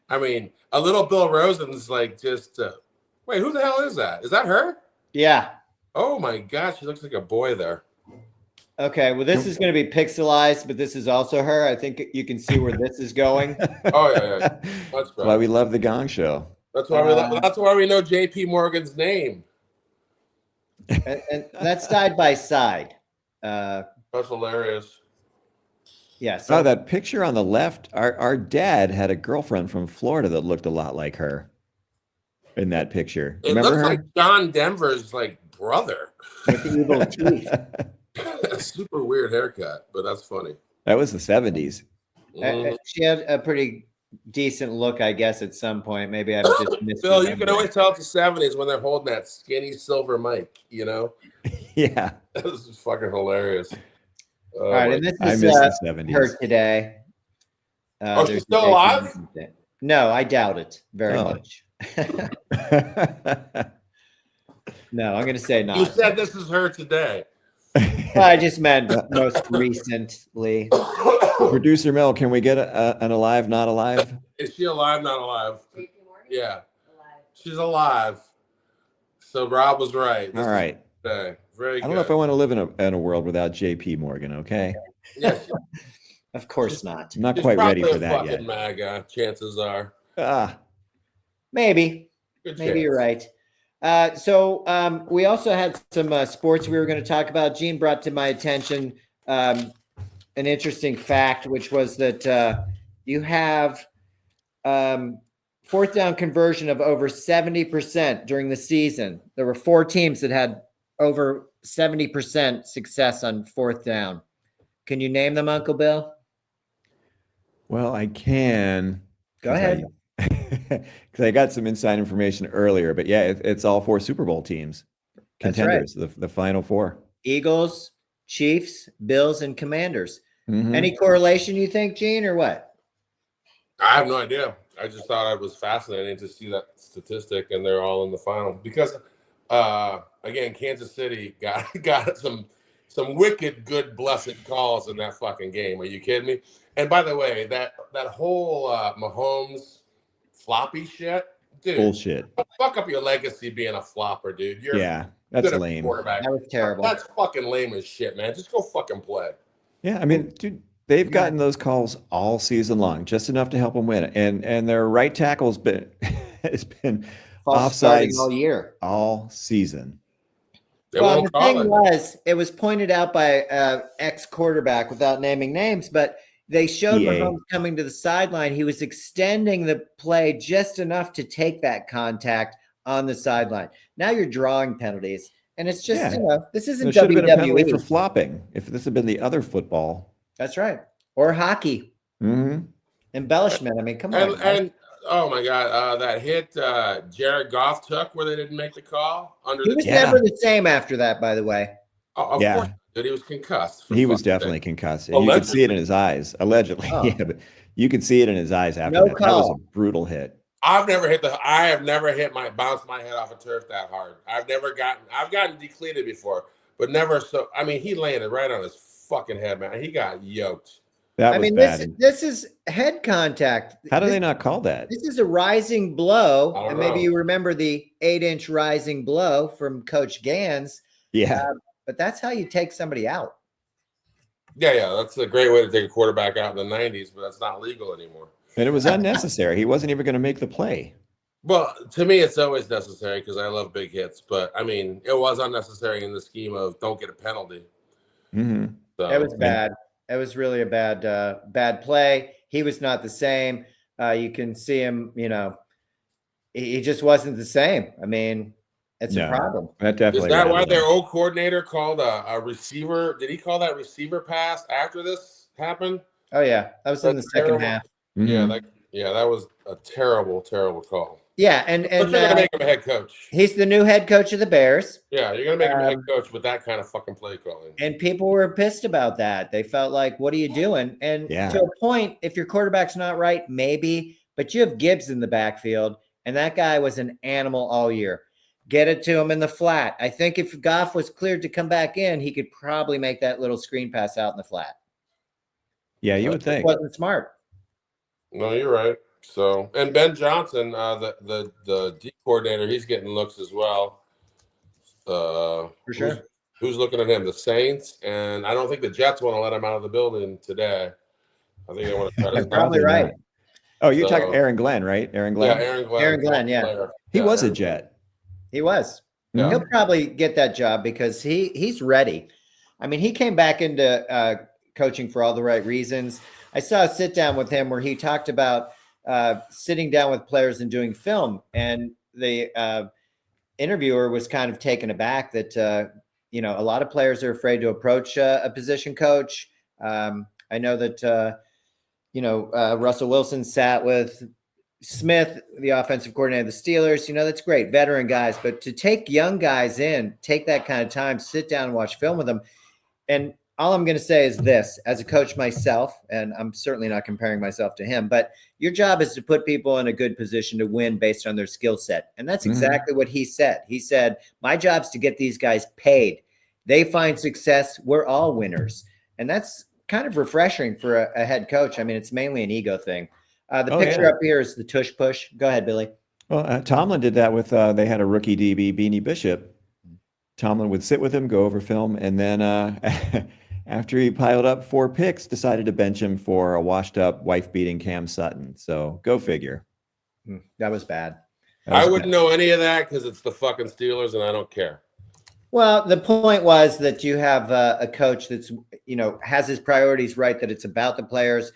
I mean, a little Bill Rosen's like just. Wait, who the hell is that? Is that her? Yeah. Oh my God, she looks like a boy there. Okay, well, this is going to be pixelized, but this is also her. I think you can see where this is going. Oh yeah. That's right. Why we love the Gong Show. That's why we know JP Morgan's name. And that's side by side. That's hilarious. Yeah. Oh, So that picture on the left, our dad had a girlfriend from Florida that looked a lot like her in that picture. It Remember looks like her? John Denver's like brother. with the evil teeth. Super weird haircut, but that's funny. That was the 70s. She had a pretty decent look, I guess, at some point. Maybe I'm just Bill, you can misremembering. always tell it's the 70s when they're holding that skinny silver mic, you know? Yeah. This is fucking hilarious. All right, and this I is miss the 70s. her today. Oh, she's there's still the alive? day. No, I doubt it very Oh. much. No, I'm going to say You not. said this is her today. Well, I just meant most recently. Producer Mel, can we get an alive, not alive? Is she alive, not alive? JP Morgan? Yeah, Alive. she's alive. So Rob was right. This All is right. today. Very I good. don't know if I want to live in a world without JP Morgan, okay? Yeah, Of course not. I'm not she's quite ready probably for a that fucking yet. MAGA, chances are. Ah, Maybe. Good Maybe chance. you're right. So we also had some sports we were going to talk about. Gene brought to my attention an interesting fact, which was that you have fourth down conversion of over 70% during the season. There were 4 teams that had over 70% success on fourth down. Can you name them, Uncle Bill? well, I can. Go ahead. Because I got some inside information earlier, but yeah, it's all 4 Super Bowl teams, That's right. contenders, the final 4. Eagles, Chiefs, Bills, and Commanders. Mhm. Any correlation you think, Gene, or what? I have no idea. I just thought it was fascinating to see that statistic, and they're all in the final because, again, Kansas City got some wicked good blessed calls in that fucking game. Are you kidding me? And by the way, that whole Mahomes floppy shit, dude, Bullshit. fuck up your legacy being a flopper, dude. You're Yeah, that's good at lame. quarterback. That was terrible. That's fucking lame as shit, man. Just go fucking play. Yeah, I mean, dude, they've gotten those calls all season long, just enough to help them win. And their right tackle's been has been False starting offsides all year. all season. They Well, won't the call thing it. it was pointed out by ex-quarterback without naming names, but they showed EA. Mahomes coming to the sideline. He was extending the play just enough to take that contact on the sideline. Now you're drawing penalties, and it's just, Yeah. this There isn't should have been a penalty for WWE. flopping if this had been the other football. That's right. Or hockey. Hmm. Embellishment. I mean, come on. guys. And oh my god, that hit Jared Goff took where they didn't make the call under He the. was Yeah. never the same after that, by the way. Of Yeah. course, dude, he was concussed. for He was fuck's definitely sake. concussed. And you could see it in his eyes, allegedly. Oh. Yeah, but you could see it in his eyes after No that. That was a call. brutal hit. I have never bounced my head off a turf that hard. I've gotten decleated before, but never so. I mean, he landed right on his fucking head, man. He got yoked. That I was mean, bad. this is head contact. How do This- they not call that? This is a rising blow, I don't and maybe know. you remember the 8-inch rising blow from Coach Gans. Yeah. But that's how you take somebody out. Yeah, that's a great way to take a quarterback out in the '90s, but that's not legal anymore. And it was unnecessary. He wasn't even going to make the play. Well, to me, it's always necessary because I love big hits. But I mean, it was unnecessary in the scheme of don't get a penalty. Hmm. So It was bad. It was really a bad play. He was not the same. You can see him, he just wasn't the same. I mean, it's No. a problem. That definitely. Is that why rattled their him. old coordinator called a receiver? Did he call that receiver pass after this happened? Oh, yeah. That was in the That's second terrible. half. Mhm. Yeah, that was a terrible, terrible call. Yeah, and But you're gonna make him a head coach. he's the new head coach of the Bears. Yeah, you're gonna make him a head coach with that kind of fucking play calling. And people were pissed about that. They felt like, what are you doing? And Yeah. to a point, if your quarterback's not right, maybe, but you have Gibbs in the backfield, and that guy was an animal all year. Get it to him in the flat. I think if Goff was cleared to come back in, he could probably make that little screen pass out in the flat. Yeah, you would It think. wasn't smart. No, you're right. So, and Ben Johnson, the D coordinator, he's getting looks as well. For sure. Who's looking at him? The Saints, and I don't think the Jets want to let him out of the building today. I think they want to try to. You're probably right. not. Oh, you're So- talking Aaron Glenn, right? Aaron Yeah, Glenn. Aaron Glenn. Aaron Glenn, yeah. player. He Yeah, was a Aaron Jet. He was. Yeah. He'll probably get that job because he's ready. I mean, he came back into coaching for all the right reasons. I saw a sit down with him where he talked about sitting down with players and doing film, and the interviewer was kind of taken aback that a lot of players are afraid to approach a position coach. I know that Russell Wilson sat with Smith, the offensive coordinator of the Steelers. That's great, veteran guys, but to take young guys in, take that kind of time, sit down and watch film with them. And all I'm going to say is this, as a coach myself, and I'm certainly not comparing myself to him, but your job is to put people in a good position to win based on their skill set. And that's exactly what he said. He said, my job's to get these guys paid. They find success. We're all winners. And that's kind of refreshing for a head coach. I mean, it's mainly an ego thing. The picture up here is the tush push. Go ahead, Billy. Well, Tomlin did that with, they had a rookie DB, Beanie Bishop. Tomlin would sit with him, go over film, and then after he piled up 4 picks, decided to bench him for a washed-up, wife-beating Cam Sutton. So go figure. That was bad. I wouldn't know any of that because it's the fucking Steelers, and I don't care. Well, the point was that you have a coach that's, has his priorities right, that it's about the players,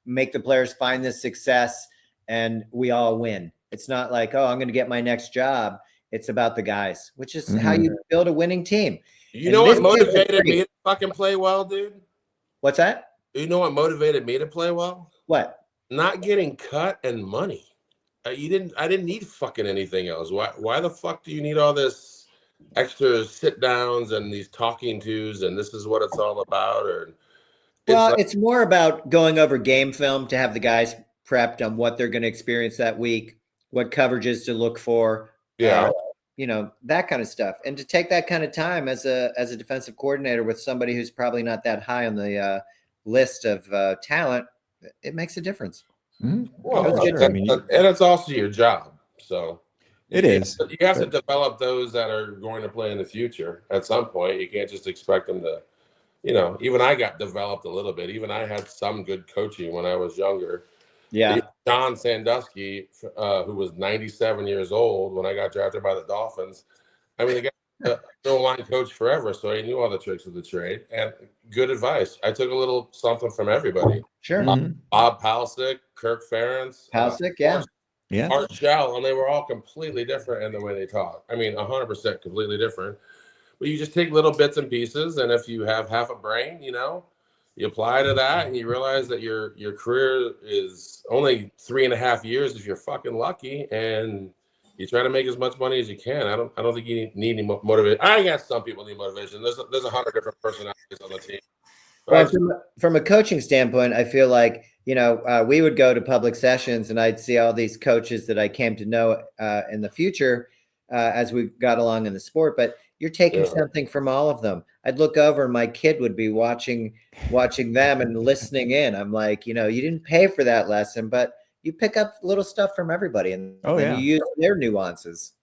make the players find this success, and we all win. It's not like, oh, I'm going to get my next job. It's about the guys, which is how you build a winning team. You know what motivated me to fucking play well, dude? What's that? You know what motivated me to play well? What? Not getting cut and money. I didn't need fucking anything else. Why the fuck do you need all this extra sit downs and these talking tos and this is what it's all about? Or it's more about going over game film to have the guys prepped on what they're going to experience that week, what coverages to look for. Yeah. That kind of stuff. And to take that kind of time as a defensive coordinator with somebody who's probably not that high on the list of talent, it makes a difference. Well, and it's also your job. So it is. You have to develop those that are going to play in the future at some point. You can't just expect them to, even I got developed a little bit. Even I had some good coaching when I was younger. Yeah. John Sandusky, who was 97 years old when I got drafted by the Dolphins. I mean, the guy was a line coach forever, so he knew all the tricks of the trade. And good advice. I took a little something from everybody. Sure. Bob Palcic, Kirk Ferentz. Art Shell, and they were all completely different in the way they talk. I mean, 100% completely different. But you just take little bits and pieces, and if you have half a brain, you apply to that and you realize that your career is only 3.5 years if you're fucking lucky, and you try to make as much money as you can. I don't think you need any motivation. I guess some people need motivation. There's 100 different personalities on the team. Well, from a coaching standpoint, I feel like, we would go to public sessions and I'd see all these coaches that I came to know in the future as we got along in the sport, but you're taking something from all of them. I'd look over and my kid would be watching them and listening in. I'm like, you didn't pay for that lesson, but you pick up little stuff from everybody and you use their nuances.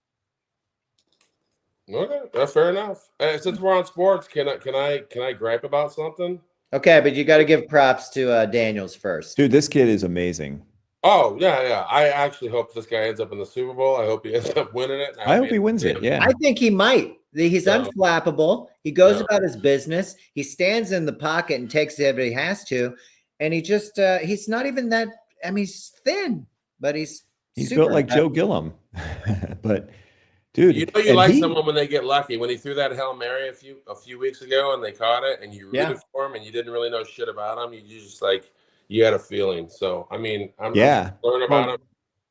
Okay, that's fair enough. Since we're on sports, can I gripe about something? Okay, but you got to give props to Daniels first. Dude, this kid is amazing. Oh, yeah. I actually hope this guy ends up in the Super Bowl. I hope he ends up winning it. I hope he wins it, yeah. I think he might. He's unflappable. He goes about his business. He stands in the pocket and takes it if he has to. And he just, he's not even that, he's thin, but he's built like Joe Gilliam. But, dude. You like someone when they get lucky. When he threw that Hail Mary a few weeks ago and they caught it and you rooted for him and you didn't really know shit about him. You just you had a feeling. So, I'm learning about him.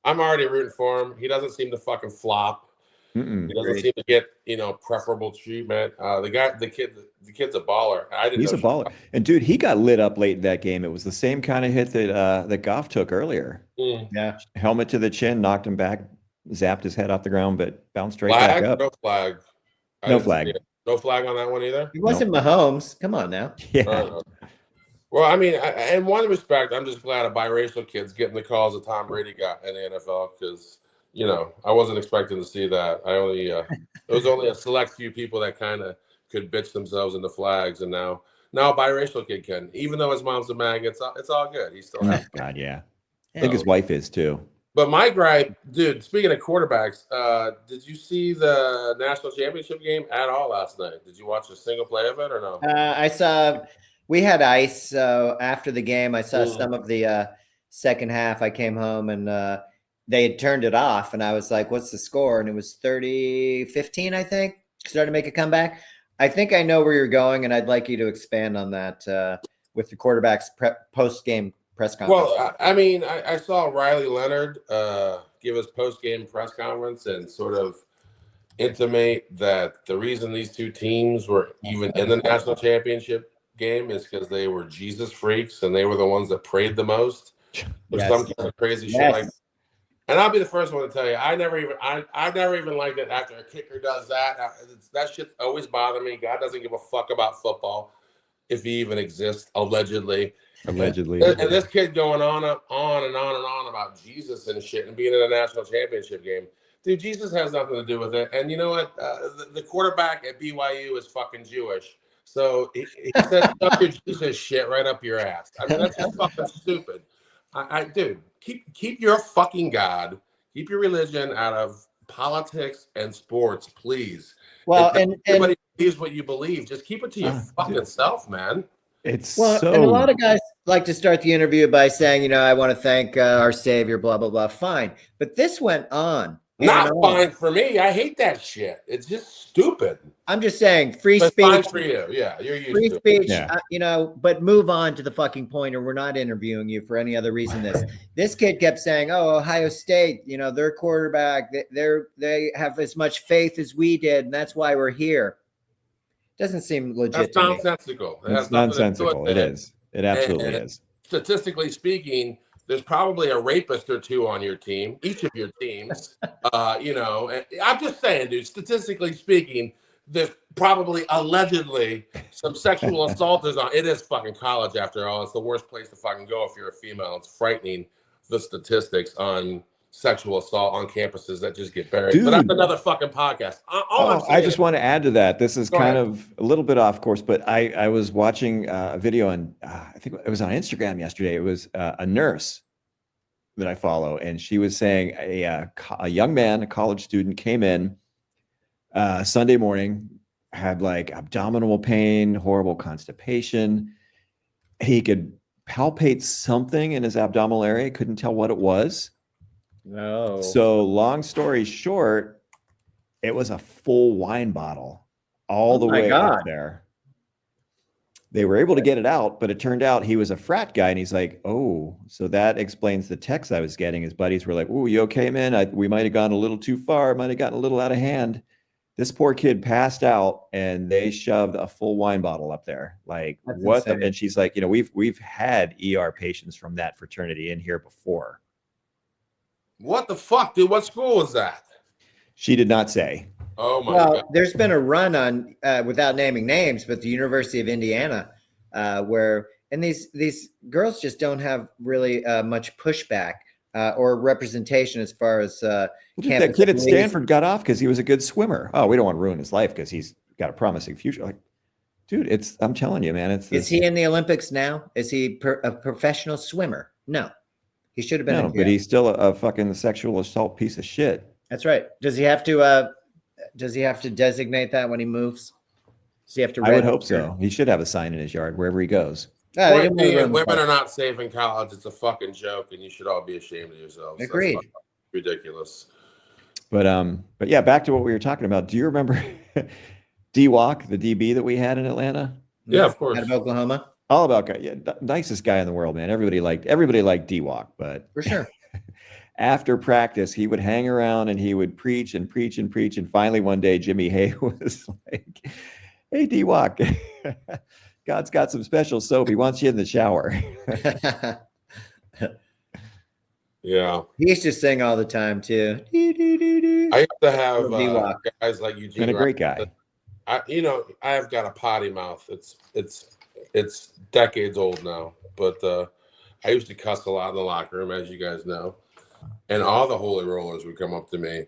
I'm already rooting for him. He doesn't seem to fucking flop. He doesn't seem to get, preferable treatment. The kid's a baller. He's a baller. And dude, he got lit up late in that game. It was the same kind of hit that Goff took earlier. Yeah. Helmet to the chin, knocked him back, zapped his head off the ground, but bounced right back up. No flag. No flag. No flag on that one either? He wasn't Mahomes. Come on now. Yeah. Well, in one respect, I'm just glad a biracial kid's getting the calls that Tom Brady got in the NFL because, I wasn't expecting to see that. It was only a select few people that kind of could bitch themselves into flags, and now a biracial kid can. Even though his mom's a mag, it's all good. He's still happy. God, yeah. I think his wife is too. But my gripe, dude, speaking of quarterbacks, did you see the national championship game at all last night? Did you watch a single play of it or no? I saw We had ice. So after the game, I saw some of the second half. I came home and they had turned it off. And I was like, what's the score? And it was 30-15, I think. Started to make a comeback. I think I know where you're going, and I'd like you to expand on that with the quarterback's post-game press conference. Well, I mean, I saw Riley Leonard give his post-game press conference and sort of intimate that the reason these two teams were even in the national championship game is because they were Jesus freaks and they were the ones that prayed the most or some kind of crazy shit like that. And I'll be the first one to tell you, I never even liked it after a kicker does that. That shit's always bothered me. God doesn't give a fuck about football if he even exists, allegedly. And this kid going on and on about Jesus and shit and being in a national championship game. Dude, Jesus has nothing to do with it. And you know what? The quarterback at BYU is fucking Jewish. So he says stuff your Jesus shit right up your ass. I mean, that's just fucking stupid. Dude, keep your fucking God, keep your religion out of politics and sports, please. Well, and everybody believes what you believe. Just keep it to your fucking self, man. And a lot of guys like to start the interview by saying, I want to thank our Savior, blah, blah, blah. Fine. But this went on. Not fine for me. I hate that shit. It's just stupid. I'm just saying, free speech. Fine for you. Yeah, you're used free to speech. it. But move on to the fucking point, or we're not interviewing you for any other reason. This kid kept saying, "Oh, Ohio State, their quarterback, they have as much faith as we did, and that's why we're here." Doesn't seem legit. That's nonsensical. It's nonsensical. It is. It absolutely is. Statistically speaking, there's probably a rapist or two on your team, each of your teams. And I'm just saying, dude, statistically speaking, there's probably allegedly some sexual assaulters on. It is fucking college after all. It's the worst place to fucking go if you're a female. It's frightening, the statistics on sexual assault on campuses that just get buried. Dude. But that's another fucking podcast. I just want to add to that. This is kind of a little bit off course, but I was watching a video on, I think it was on Instagram yesterday. It was a nurse that I follow, and she was saying a young man, a college student, came in Sunday morning, had like abdominal pain, horrible constipation. He could palpate something in his abdominal area, couldn't tell what it was. No. So long story short, it was a full wine bottle all the way up there. They were able to get it out, but it turned out he was a frat guy. And he's like, oh, so that explains the text I was getting. His buddies were like, oh, you okay, man? We might have gone a little too far. Might have gotten a little out of hand. This poor kid passed out and they shoved a full wine bottle up there. Like, that's what? Insane. And she's like, we've had ER patients from that fraternity in here before. What the fuck, dude? What school was that? She did not say. Oh my God. There's been a run on, without naming names, but the University of Indiana, where these girls just don't have really much pushback or representation as far as that kid at Stanford got off because he was a good swimmer. Oh, we don't want to ruin his life because he's got a promising future. Like, dude, I'm telling you, man. Is he in the Olympics now? Is he a professional swimmer? No. He should have been. No, but he's still a fucking sexual assault piece of shit. That's right. Does he have to designate that when he moves? Does he have to? I would hope so. He should have a sign in his yard wherever he goes. Women are not safe in college. It's a fucking joke, and you should all be ashamed of yourselves. Agreed. That's ridiculous. But yeah, back to what we were talking about. Do you remember D-Walk, the DB that we had in Atlanta? Yeah, of course. Out of Oklahoma. All about guy. Yeah, nicest guy in the world, man. Everybody liked D-Walk, but for sure. After practice, he would hang around and he would preach and preach and preach. And finally, one day, Jimmy Hay was like, "Hey, D-Walk, God's got some special soap. He wants you in the shower." Yeah. He used to sing all the time too. I used to have guys like Eugene. Been a great guy. I've got a potty mouth. It's decades old now, but I used to cuss a lot in the locker room, as you guys know. And all the holy rollers would come up to me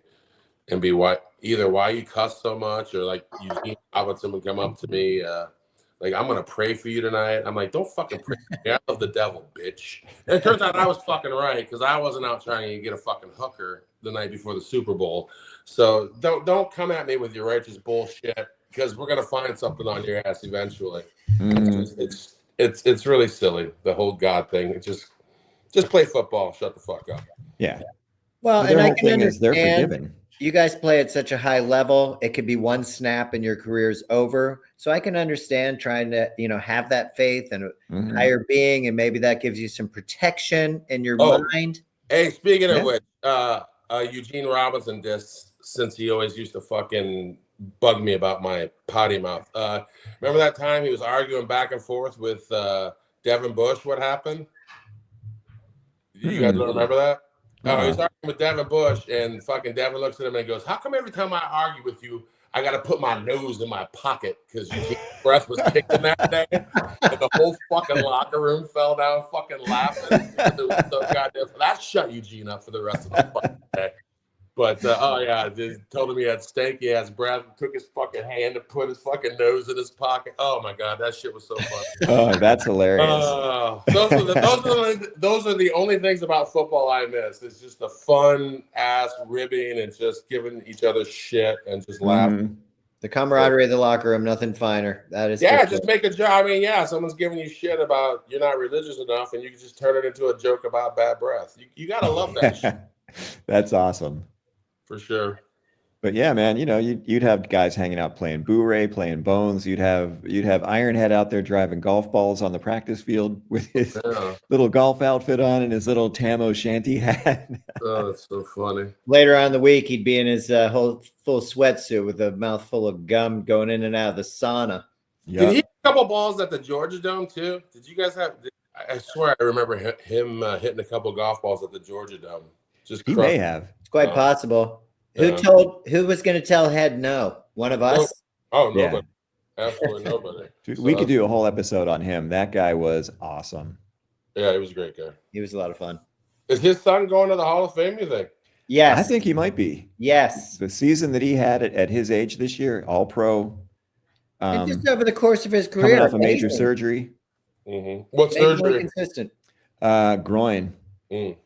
and be why you cuss so much, or like Eugene Robinson would come up to me, like, I'm gonna pray for you tonight. I'm like, don't fucking pray for me. I love the devil, bitch. And it turns out I was fucking right, because I wasn't out trying to get a fucking hooker the night before the Super Bowl. So don't come at me with your righteous bullshit, because we're gonna find something on your ass eventually. it's really silly, the whole God thing. It's just play football, shut the fuck up. Yeah. Well, Their and I whole can thing is they're understand forgiven. you guys play at such a high level. It could be one snap and your career's over. So I can understand trying to, have that faith and a Mhm. higher being, and maybe that gives you some protection in your Oh. mind. Hey, speaking Yeah. of which, Eugene Robinson dissed, since he always used to fucking bug me about my potty mouth. Remember that time he was arguing back and forth with Devin Bush? What happened? You guys don't remember that? Oh, he's arguing with Devin Bush, and fucking Devin looks at him and goes, "How come every time I argue with you, I got to put my nose in my pocket because Eugene's breath was kicking that day?" And the whole fucking locker room fell down fucking laughing. It was so goddamn. That shut Eugene up for the rest of the fucking day. But oh yeah, they told him he had stanky ass breath. Took his fucking hand and put his fucking nose in his pocket. Oh my god, that shit was so funny. Oh, that's hilarious. Those are the only things about football I miss. It's just the fun ass ribbing and just giving each other shit and just laughing. Mhm. The camaraderie of the locker room, nothing finer. That is Yeah, for just sure. make a joke. I mean, yeah, someone's giving you shit about you're not religious enough, and you can just turn it into a joke about bad breath. You gotta love that shit That's awesome. for sure. But yeah, man, you'd have guys hanging out playing Boo-Ray, playing Bones. You'd have Ironhead out there driving golf balls on the practice field with his little golf outfit on and his little Tam O'Shanty hat. Oh, that's so funny. Later on in the week, he'd be in his whole full sweatsuit with a mouthful of gum going in and out of the sauna. Did he hit a couple balls at the Georgia Dome too? Did you guys have? I swear I remember him hitting a couple golf balls at the Georgia Dome. He may have. It's quite possible. Yeah. Who was going to tell Head no? One of us? Oh, nobody. Yeah. Absolutely nobody. Dude, we could do a whole episode on him. That guy was awesome. Yeah, he was a great guy. He was a lot of fun. Is his son going to the Hall of Fame, you think? Yes. I think he might be. Yes. The season that he had at his age this year, all pro. And just over the course of his Coming career. off a major surgery. Mm-hmm. What Amazingly surgery? consistent. Groin. Mm.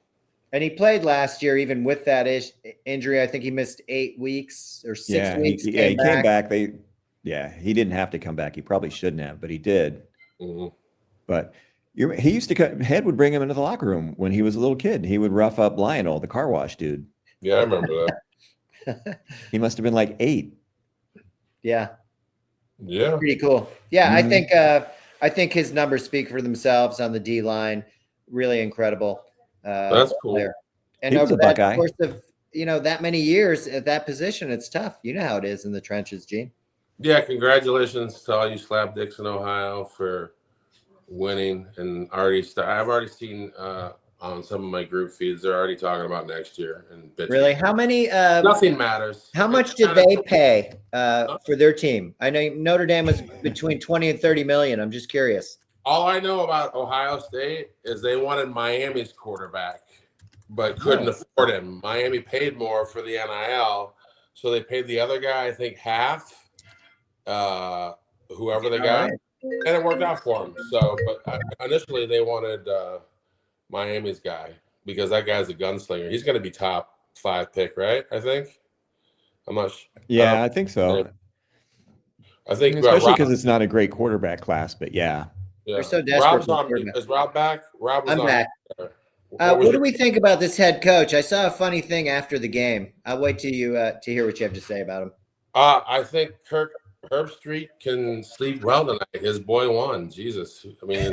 And he played last year, even with that injury. I think he missed 8 weeks or 6 weeks. He came back. He didn't have to come back. He probably shouldn't have, but he did. Mm-hmm. But he used to Head would bring him into the locker room when he was a little kid. He would rough up Lionel, the car wash dude. Yeah, I remember that. He must have been like 8. Yeah. Yeah. Pretty cool. Yeah, Mhm. I think his numbers speak for themselves on the D line. Really incredible. That's cool. Player. And He was over a that Buckeye. course of that many years at that position, it's tough. You know how it is in the trenches, Gene. Yeah, congratulations to all you slap dicks in Ohio for winning. And I've already seen on some of my group feeds, they're already talking about next year. And Really? How many? nothing matters. How much did they pay for their team? I know Notre Dame was between 20 and 30 million. I'm just curious. All I know about Ohio State is they wanted Miami's quarterback, but couldn't afford him. Miami paid more for the NIL, so they paid the other guy, I think, half, whoever they got, right. and it worked out for him. So, but initially they wanted Miami's guy because that guy's a gunslinger. He's going to be top 5 pick, right? I think. I'm not sure. Yeah, I think so. I think especially because it's not a great quarterback class, but yeah. They're so desperate. Is Rob back? Rob was I'm on. back. What do we think about this head coach? I saw a funny thing after the game. I'll wait till you to hear what you have to say about him. I think Herb Street can sleep well tonight. His boy won. Jesus, I mean,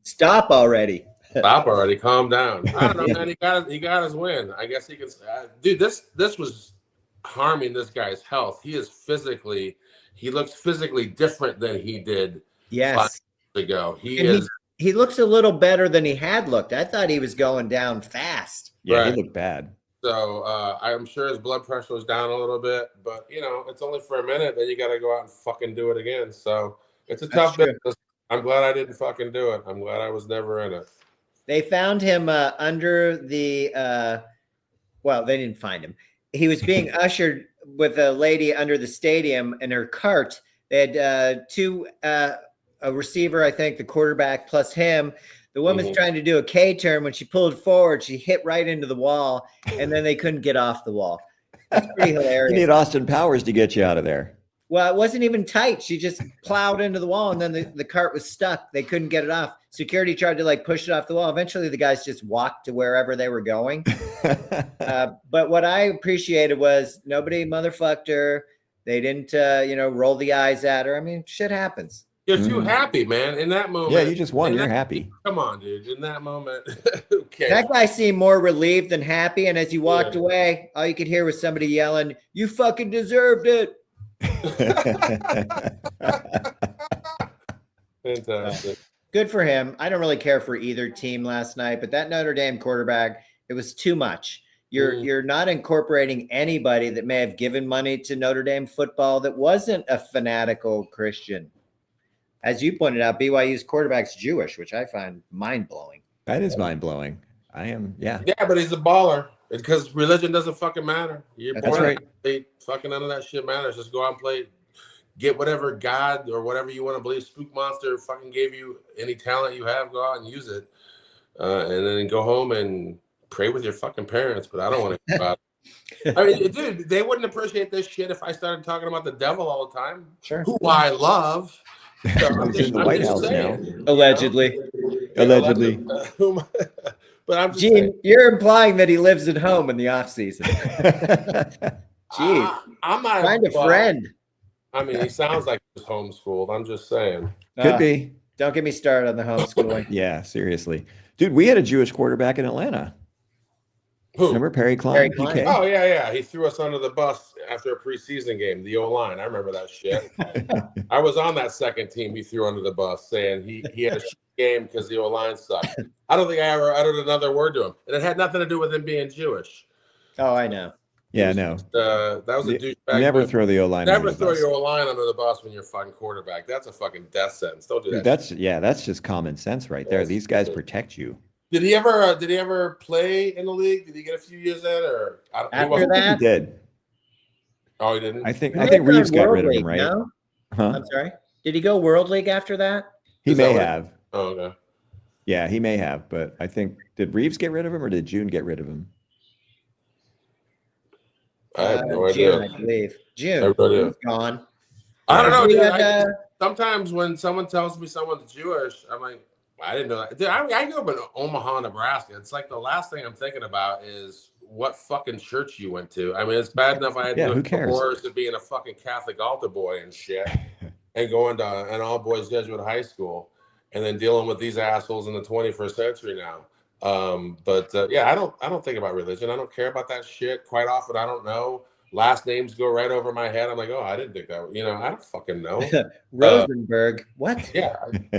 Stop already. stop already. Calm down. I don't know, man. He got his win. I guess he can. Dude, this was harming this guy's health. He looks physically different than he did. Yes. Ago. He looks a little better than he had looked. I thought he was going down fast. Yeah, Right. he looked bad. So I'm sure his blood pressure was down a little bit, but it's only for a minute. Then you got to go out and fucking do it again. So it's a tough business. I'm glad I didn't fucking do it. I'm glad I was never in it. They found him under the well, they didn't find him. He was being ushered with a lady under the stadium in her cart. They had two a receiver, I think, the quarterback plus him. The woman's trying to do a K-turn. When she pulled forward, she hit right into the wall, and then they couldn't get off the wall. That's pretty hilarious. You need Austin Powers to get you out of there. Well, it wasn't even tight. She just plowed into the wall, and then the cart was stuck. They couldn't get it off. Security tried to like push it off the wall. Eventually, the guys just walked to wherever they were going. But what I appreciated was nobody motherfucked her. They didn't, roll the eyes at her. I mean, shit happens. You're too happy, man. In that moment. Yeah, you just won. You're happy. Come on, dude. In that moment. Okay. That guy seemed more relieved than happy. And as he walked away, all you could hear was somebody yelling, "You fucking deserved it." Fantastic. Good for him. I don't really care for either team last night, but that Notre Dame quarterback, it was too much. You're not incorporating anybody that may have given money to Notre Dame football that wasn't a fanatical Christian. As you pointed out, BYU's quarterback's Jewish, which I find mind-blowing. That is mind-blowing. I am, yeah. Yeah, but he's a baller because religion doesn't fucking matter. You're That's born right. athlete, fucking none of that shit matters. Just go out and play. Get whatever God or whatever you want to believe, Spook Monster fucking gave you, any talent you have, go out and use it. And then go home and pray with your fucking parents. But I don't want to hear about it. I mean, dude, they wouldn't appreciate this shit if I started talking about the devil all the time. Sure. Who I love. So He's in the White House now. Allegedly. Allegedly. But I'm just Gene, saying, you're implying that he lives at home in the off season. Gee, I'm not find a friend. I mean, he sounds like he's homeschooled. I'm just saying. Could be. Don't get me started on the homeschooling. Yeah, seriously. Dude, we had a Jewish quarterback in Atlanta. Who? Remember Perry Klein? Perry Klein. PK? Oh, yeah. He threw us under the bus after a preseason game, the O-line. I remember that shit. I was on that second team he threw under the bus saying he had a shit game because the O-line sucked. I don't think I ever uttered another word to him. And it had nothing to do with him being Jewish. Oh, I know. Yeah, no. That was a douchebag. Never throw the O-line Never under the throw bus. your O-line under the bus when you're fucking quarterback. That's a fucking death sentence. Don't do that. Dude, that's just common sense right there. These guys protect you. Did he ever play in the league? Did he get a few years in, or After that? He did. Oh, he didn't. I think He may have Reeves gone got rid of World him, League, right? No? Huh? I'm sorry. Did he go World League after that? He Is that may what- have. Oh, okay. Yeah, he may have, but I think did Reeves get rid of him or did June get rid of him? I have no June, idea. I believe. June. Everybody- He's gone. I don't know, He dude. had, Sometimes when someone tells me someone's Jewish, I'm like, I didn't know that. Dude, I grew up in Omaha, Nebraska. It's like the last thing I'm thinking about is what fucking church you went to. I mean, it's bad enough I had Yeah, to who go cares? horrors to being a fucking Catholic altar boy and shit, and going to an all boys Jesuit high school, and then dealing with these assholes in the 21st century now. Yeah, I don't think about religion. I don't care about that shit. Quite often, I don't know. Last names go right over my head. I'm like, oh, I didn't think that. I don't fucking know. Rosenberg. What? Yeah,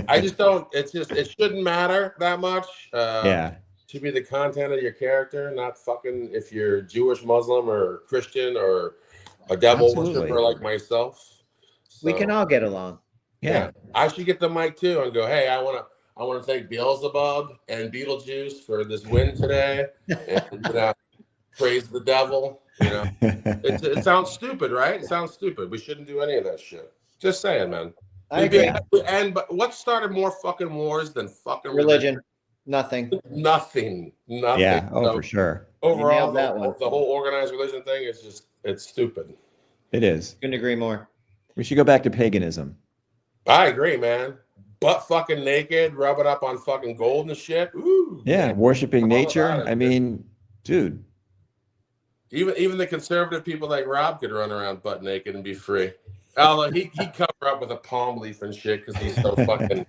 I just don't. It shouldn't matter that much. Yeah. It should be the content of your character, not fucking if you're Jewish, Muslim, or Christian, or a devil Absolutely. worshiper like myself. We can all get along. Yeah. I should get the mic too and go, hey, I want to thank Beelzebub and Beetlejuice for this win today, and praise the devil. It sounds stupid, right? It sounds stupid. We shouldn't do any of that shit. Just saying, man. I agree. But what started more fucking wars than fucking Religion. Nothing. Nothing. Yeah. Oh, So for sure. overall, nailed that one. the whole organized religion thing is it's stupid. It is. Couldn't agree more. We should go back to paganism. I agree, man. Butt fucking naked, rubbing up on fucking gold and shit. Ooh. Yeah. Worshiping I'm all nature. about it, I mean, dude. Even the conservative people like Rob could run around butt naked and be free. Although he'd cover up with a palm leaf and shit because he's so fucking,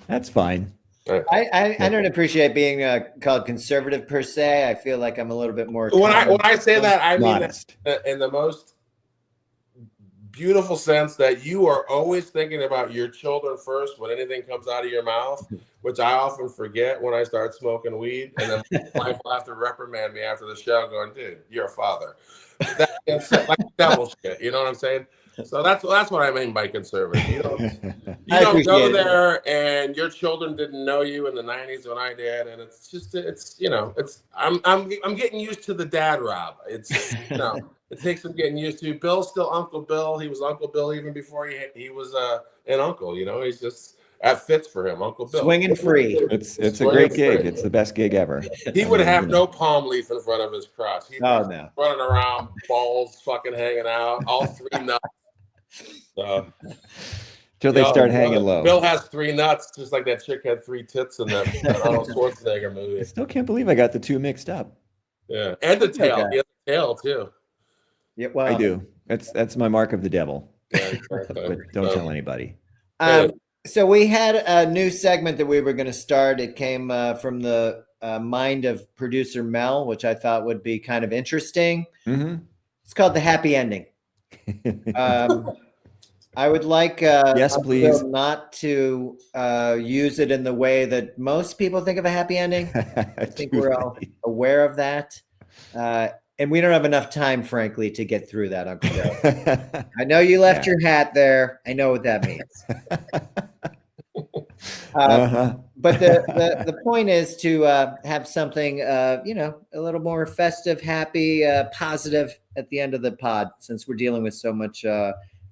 That's fine. I don't appreciate being called conservative per se. I feel like I'm a little bit more. When I say that, I mean Modest. that in the most beautiful sense that you are always thinking about your children first when anything comes out of your mouth, which I often forget when I start smoking weed, and then my wife will have to reprimand me after the show, going, "Dude, you're a father." That's like devil shit. You know what I'm saying? So that's what I mean by conservative. You don't go there, and your children didn't know you in the '90s when I did, and I'm getting used to the dad Rob. It's it takes some getting used to. Bill's still Uncle Bill. He was Uncle Bill even before he was an uncle. He's just that fits for him, Uncle Bill. Swinging free. It's a great gig. It's the best gig ever. He would have no palm leaf in front of his crotch. He'd be Oh no. running around, balls fucking hanging out, all three nuts. So, Till they start hanging low. Bill has 3 nuts, just like that chick had 3 tits in that Arnold Schwarzenegger I movie. still can't believe I got the two mixed up. Yeah, and the tail. Okay. He has a tail too. Yeah, well, I do. That's my mark of the devil. Yeah, exactly. But don't tell anybody. So we had a new segment that we were going to start. It came from the mind of producer Mel, which I thought would be kind of interesting. Mm-hmm. It's called the happy ending. I would like yes, Uncle please. Bill not to use it in the way that most people think of a happy ending. I think we're all aware of that. And we don't have enough time, frankly, to get through that, Uncle Bill. I know you left your hat there. I know what that means. But the point is to have something, a little more festive, happy, positive at the end of the pod, since we're dealing with so much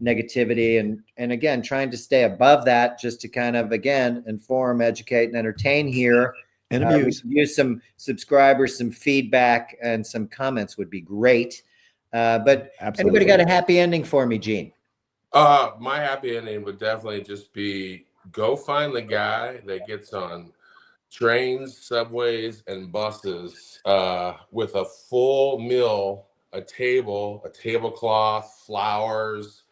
negativity and again, trying to stay above that, just to kind of, again, inform, educate, and entertain here. And amuse. Use some subscribers, some feedback, and some comments would be great. But Absolutely. Anybody got a happy ending for me, Gene? My happy ending would definitely just be go find the guy that gets on trains, subways, and buses with a full meal, a table, a tablecloth, flowers,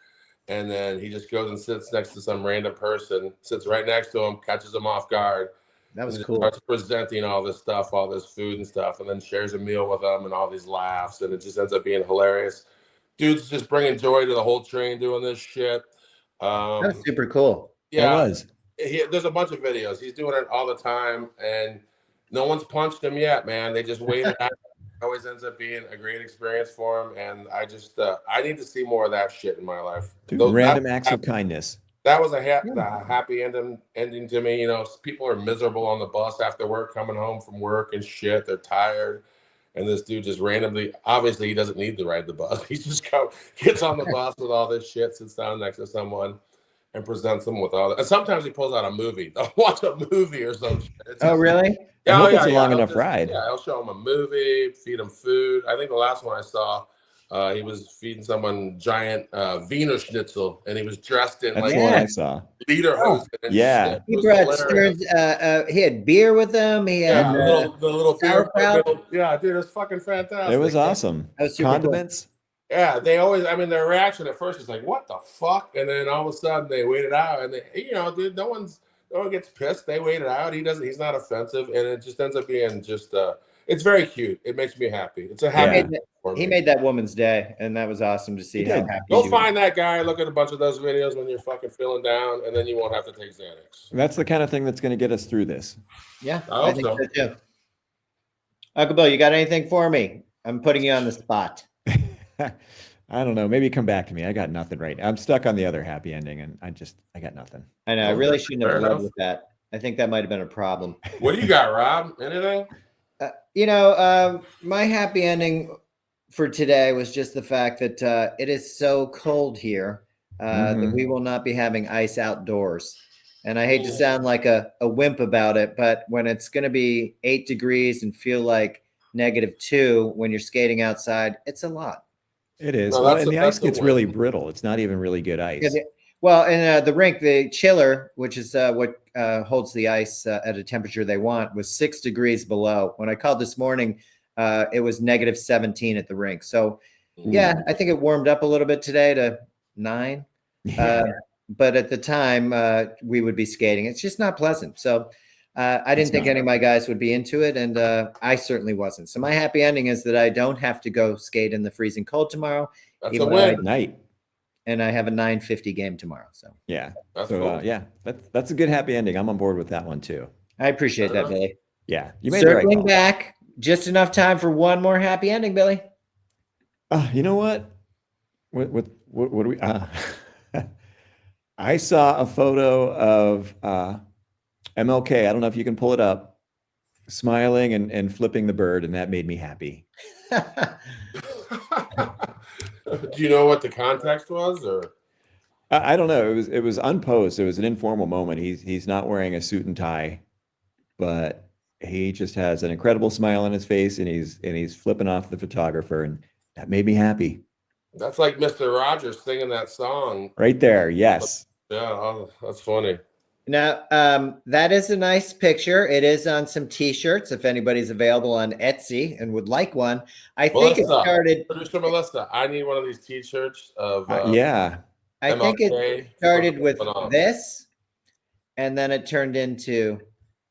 and then he just goes and sits next to some random person, sits right next to him, catches him off guard. That was and cool. Starts presenting all this stuff, all this food and stuff, and then shares a meal with them and all these laughs, and it just ends up being hilarious. Dude's just bringing joy to the whole train doing this shit. That was super cool. Yeah, it was. There's a bunch of videos. He's doing it all the time, and no one's punched him yet, man. They just waited out. It always ends up being a great experience for him, and I just I need to see more of that shit in my life. Dude, random acts of kindness. That was a happy ending to me. People are miserable on the bus after work, coming home from work and shit. They're tired. And this dude just randomly, obviously he doesn't need to ride the bus. He just gets on the bus with all this shit, sits down next to someone and presents them with all that. And sometimes he pulls out a movie. They'll watch a movie or some shit. Really? I hope it's a long enough ride. Yeah, I'll show him a movie, feed him food. I think the last one I saw, he was feeding someone giant Wiener Schnitzel, and he was dressed in That's the one I saw. lederhosen. And yeah. He brought Stearns, he had beer with him. He had the little beer. sauerkraut. Yeah, dude, it's fucking fantastic. It was awesome. That was super Condiments. Cool. Yeah, they always, their reaction at first is like, what the fuck? And then all of a sudden they wait it out, and dude, no one gets pissed. They wait it out. He's not offensive, and it just ends up being just, it's very cute. It makes me happy. It's a happy. He made that woman's day, and that was awesome to see how happy. Go find that guy. Look at a bunch of those videos when you're fucking feeling down, and then you won't have to take Xanax. That's the kind of thing that's going to get us through this. Yeah, I think so too. Uncle Bill, you got anything for me? I'm putting you on the spot. I don't know. Maybe come back to me. I got nothing right now. I'm stuck on the other happy ending, and I got nothing. I know. I really shouldn't have led with that. I think that might have been a problem. What do you got, Rob? Anything? My happy ending for today was just the fact that it is so cold here that we will not be having ice outdoors. And I hate to sound like a wimp about it, but when it's going to be 8 degrees and feel like -2 when you're skating outside, it's a lot. It is. And the ice gets really brittle. It's not even really good ice. Well, in the rink, the chiller, which is what holds the ice at a temperature they want, was 6 degrees below. When I called this morning, it was -17 at the rink. So, yeah, I think it warmed up a little bit today to 9. But at the time, we would be skating. It's just not pleasant. So I didn't think any of my guys would be into it, and I certainly wasn't. So my happy ending is that I don't have to go skate in the freezing cold tomorrow. That's a win. Night. And I have a 9:50 game tomorrow. So yeah, that's cool. That's a good happy ending. I'm on board with that one too. I appreciate that, Billy. Yeah, you made Circling the right call. back, just enough time for one more happy ending, Billy. You know what? What do we? I saw a photo of MLK. I don't know if you can pull it up, smiling and flipping the bird, and that made me happy. Do you know what the context was, or? I don't know. It was unposed. It was an informal moment. He's not wearing a suit and tie, but he just has an incredible smile on his face, and he's flipping off the photographer, and that made me happy. That's like Mr. Rogers singing that song. Right there. Yes. Yeah, oh, that's funny. Now, that is a nice picture. It is on some T-shirts. If anybody's available on Etsy and would like one, I think it Melissa, started. producer Melissa, I need one of these T-shirts of Yeah. I think it MLK. started with What's going on? this, and then it turned into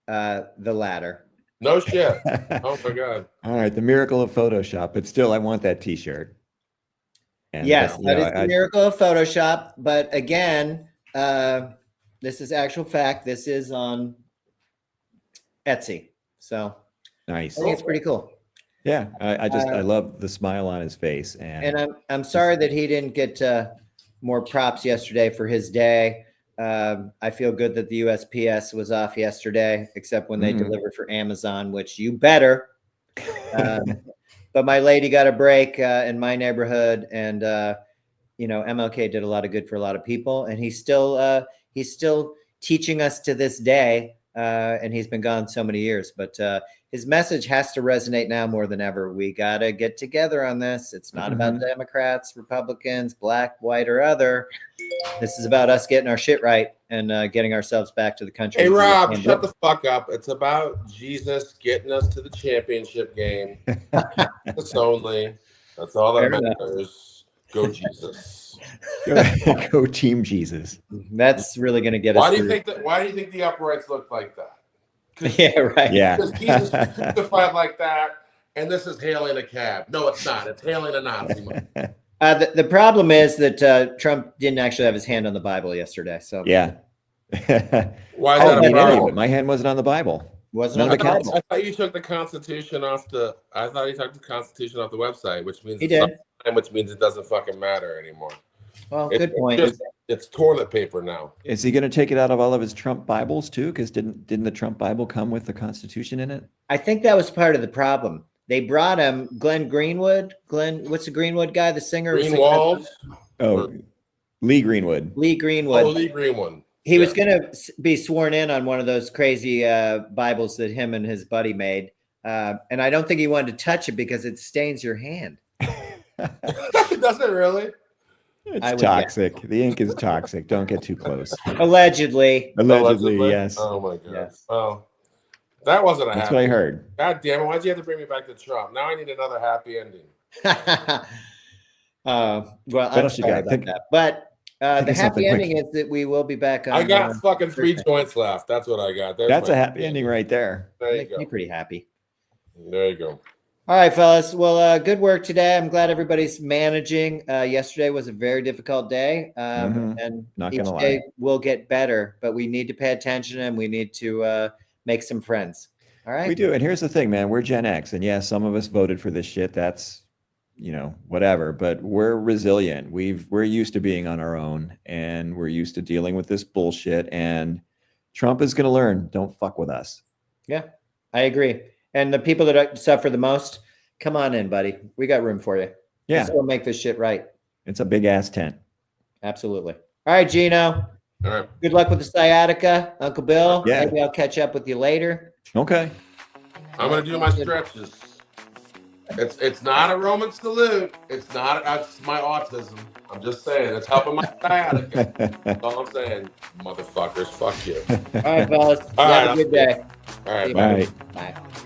the latter. No shit. Oh my god. All right. The miracle of Photoshop. But still, I want that T-shirt. And, Yes, you that know, is the miracle of Photoshop. But again, this is actual fact. This is on Etsy. So nice. I think it's pretty cool. Yeah. I love the smile on his face. And I'm sorry that he didn't get more props yesterday for his day. I feel good that the USPS was off yesterday, except when they delivered for Amazon, which you better. But my lady got a break in my neighborhood, and you know, MLK did a lot of good for a lot of people, and he's still teaching us to this day. And he's been gone so many years, but his message has to resonate now more than ever. We got to get together on this. It's not about Democrats, Republicans, black, white, or other. This is about us getting our shit right and getting ourselves back to the country. Hey Rob, shut the fuck up. It's about Jesus getting us to the championship game. That's only. That's all that matters. Go Jesus. Go Team Jesus. That's really going to get us. Why do you think the uprights look like that? Yeah, right. Yeah. Because Jesus was crucified like that, and this is hailing a cab. No, it's not. It's hailing a Nazi. The problem is that Trump didn't actually have his hand on the Bible yesterday. So yeah. Why is that a problem? My hand wasn't on the Bible. Wasn't on the Bible. I thought you took the Constitution off the. I thought you took the Constitution off the website, which means he did. Which means it doesn't fucking matter anymore. Well, good point. It's toilet paper now. Is he going to take it out of all of his Trump Bibles too? Because didn't the Trump Bible come with the Constitution in it? I think that was part of the problem. They brought him Glenn Greenwood. What's the Greenwood guy? The singer. Greenwald. Oh, Lee Greenwood. Lee Greenwood. Oh, Lee Greenwood. He was going to be sworn in on one of those crazy Bibles that him and his buddy made. And I don't think he wanted to touch it because it stains your hand. Does it really? It's toxic. The ink is toxic. Don't get too close. Allegedly. Allegedly, yes. Oh my god. Yes. Oh, that wasn't a That's happy. what I heard. God damn it! Why'd you have to bring me back to Trump? Now I need another happy ending. Well, I'm sorry about that. But the happy ending is that we will be back on. I got fucking 3 joints left. That's what I got. That's a happy ending right there. There you Makes go. me pretty happy. There you go. All right, fellas. Well, good work today. I'm glad everybody's managing. Yesterday was a very difficult day, and Not each gonna day lie. will get better. But we need to pay attention, and we need to make some friends. All right. We do. And here's the thing, man. We're Gen X, and yeah, some of us voted for this shit. That's, you know, whatever. But we're resilient. We're used to being on our own, and we're used to dealing with this bullshit. And Trump is going to learn. Don't fuck with us. Yeah, I agree. And the people that suffer the most, come on in, buddy. We got room for you. Yeah. Let's go make this shit right. It's a big ass tent. Absolutely. All right, Gino. All right. Good luck with the sciatica, Uncle Bill. Yeah. Maybe I'll catch up with you later. Okay. I'm gonna do my stretches. It's not a Roman salute. It's not. That's my autism. I'm just saying. It's helping my sciatica. That's all I'm saying, motherfuckers. Fuck you. All right, fellas. All right, Have a good day. All right. See you, Bye. buddy. Bye. Bye.